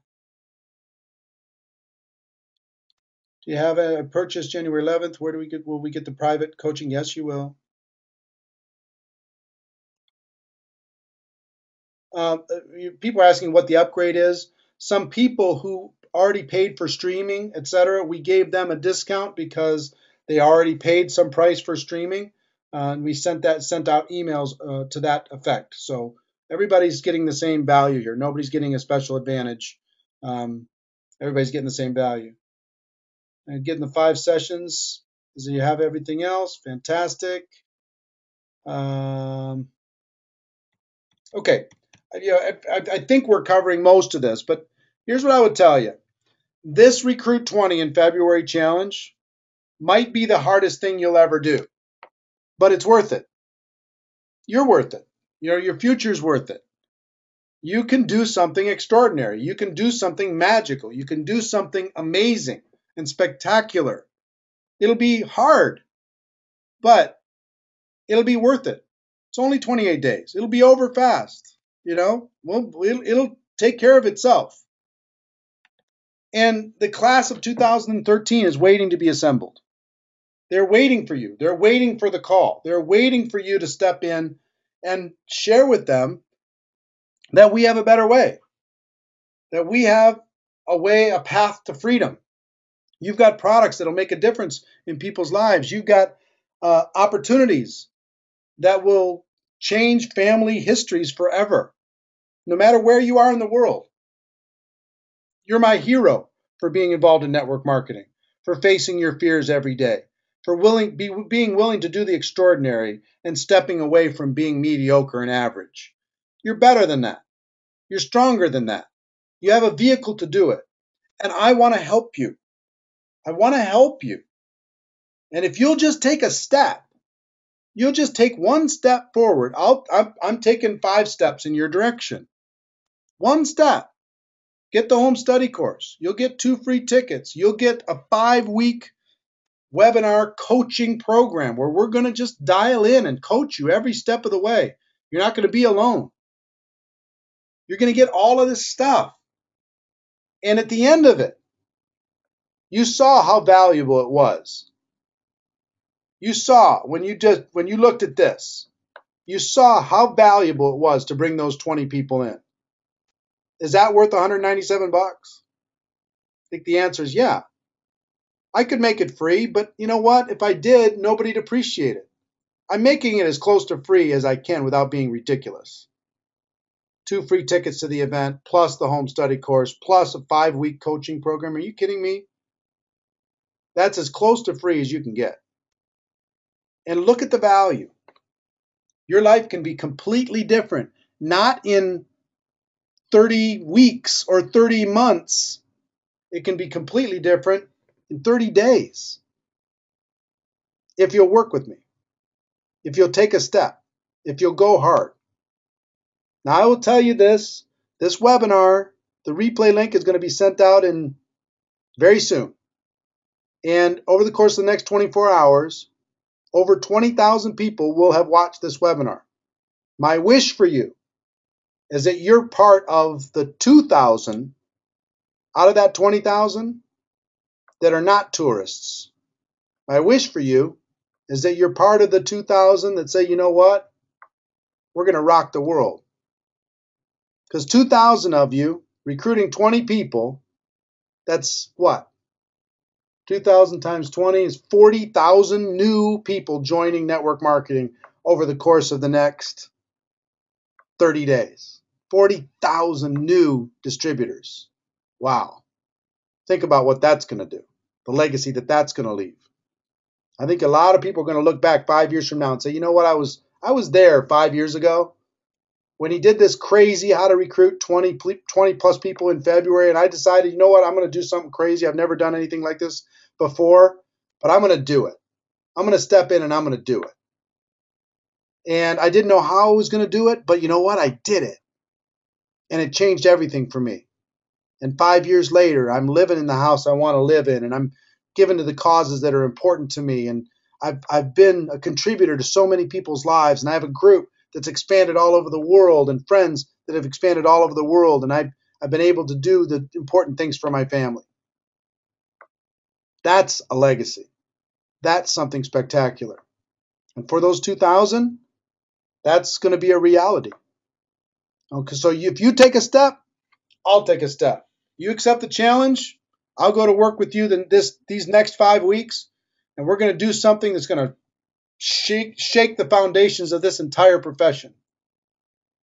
you have a purchase January 11th? Will we get the private coaching? Yes, you will. People are asking what the upgrade is. Some people who already paid for streaming, etc., we gave them a discount because They already paid some price for streaming, and we sent out emails to that effect. So everybody's getting the same value here. Nobody's getting a special advantage. Um, everybody's getting the same value. And getting the 5 sessions. So you have everything else. Fantastic. Okay. I think we're covering most of this, but here's what I would tell you. This Recruit 20 in February challenge might be the hardest thing you'll ever do, but it's worth it. You're worth it. Your future's worth it. You can do something extraordinary. You can do something magical. You can do something amazing and spectacular. It'll be hard, but it'll be worth it. It's only 28 days. It'll be over fast. It'll take care of itself. And the class of 2013 is waiting to be assembled. They're waiting for you. They're waiting for the call. They're waiting for you to step in and share with them that we have a better way, that we have a path to freedom. You've got products that'll make a difference in people's lives. You've got opportunities that will change family histories forever, no matter where you are in the world. You're my hero for being involved in network marketing, for facing your fears every day, for being willing to do the extraordinary and stepping away from being mediocre and average. You're better than that. You're stronger than that. You have a vehicle to do it. And I want to help you. I want to help you. And if you'll just take a step, you'll just take one step forward. I'm taking 5 steps in your direction. One step. Get the home study course. You'll get 2 free tickets. You'll get a 5-week webinar coaching program where we're going to just dial in and coach you every step of the way. You're not going to be alone. You're going to get all of this stuff. And at the end of it, you saw how valuable it was. You saw when you looked at this, you saw how valuable it was to bring those 20 people in. Is that worth $197? I think the answer is yeah. I could make it free, but you know what? If I did, nobody'd appreciate it. I'm making it as close to free as I can without being ridiculous. 2 free tickets to the event, plus the home study course, plus a 5-week coaching program. Are you kidding me? That's as close to free as you can get. And look at the value. Your life can be completely different, not in 30 weeks or 30 months. It can be completely different in 30 days. If you'll work with me, if you'll take a step, if you'll go hard. Now, I will tell you this webinar, the replay link is going to be sent out in very soon. And over the course of the next 24 hours, over 20,000 people will have watched this webinar. My wish for you is that you're part of the 2,000 out of that 20,000 that are not tourists. My wish for you is that you're part of the 2,000 that say, you know what? We're going to rock the world. Because 2,000 of you recruiting 20 people, that's what? 2,000 times 20 is 40,000 new people joining network marketing over the course of the next 30 days. 40,000 new distributors. Wow. Think about what that's going to do, the legacy that that's going to leave. I think a lot of people are going to look back 5 years from now and say, you know what, I was there 5 years ago when he did this crazy how to recruit 20 plus people in February, and I decided, you know what, I'm going to do something crazy. I've never done anything like this before, but I'm going to do it. I'm going to step in and I'm going to do it. And I didn't know how I was going to do it, but you know what, I did it. And it changed everything for me. And 5 years later, I'm living in the house I want to live in, and I'm given to the causes that are important to me. And I've been a contributor to so many people's lives, and I have a group that's expanded all over the world and friends that have expanded all over the world, and I've been able to do the important things for my family. That's a legacy. That's something spectacular. And for those 2,000, that's going to be a reality. Okay, so if you take a step, I'll take a step. You accept the challenge, I'll go to work with you these next 5 weeks, And we're going to do something that's going to shake the foundations of this entire profession.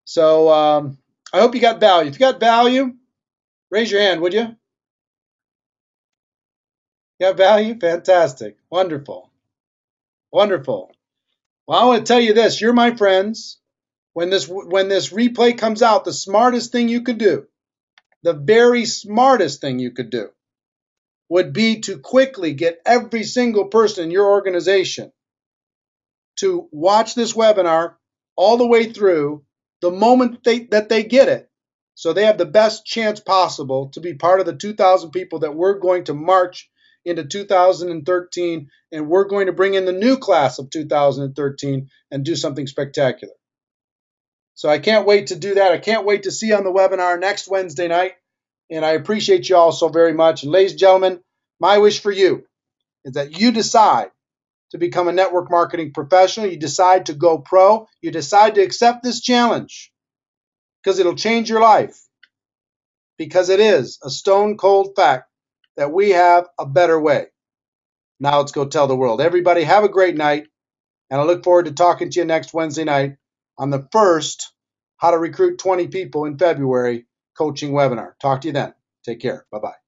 So I hope you got value. If you got value, raise your hand, would you? You got value? Fantastic. Wonderful. Wonderful. Well, I want to tell you this. You're my friends. When this replay comes out, the smartest thing you could do, the very smartest thing you could do, would be to quickly get every single person in your organization to watch this webinar all the way through the moment that they get it, so they have the best chance possible to be part of the 2,000 people that we're going to march into 2013, and we're going to bring in the new class of 2013 and do something spectacular. So I can't wait to do that. I can't wait to see you on the webinar next Wednesday night, and I appreciate you all so very much. And ladies and gentlemen, my wish for you is that you decide to become a network marketing professional. You decide to go pro. You decide to accept this challenge because it'll change your life. Because it is a stone cold fact that we have a better way. Now let's go tell the world. Everybody have a great night, and I look forward to talking to you next Wednesday night on the first How to Recruit 20 People in February coaching webinar. Talk to you then. Take care. Bye-bye.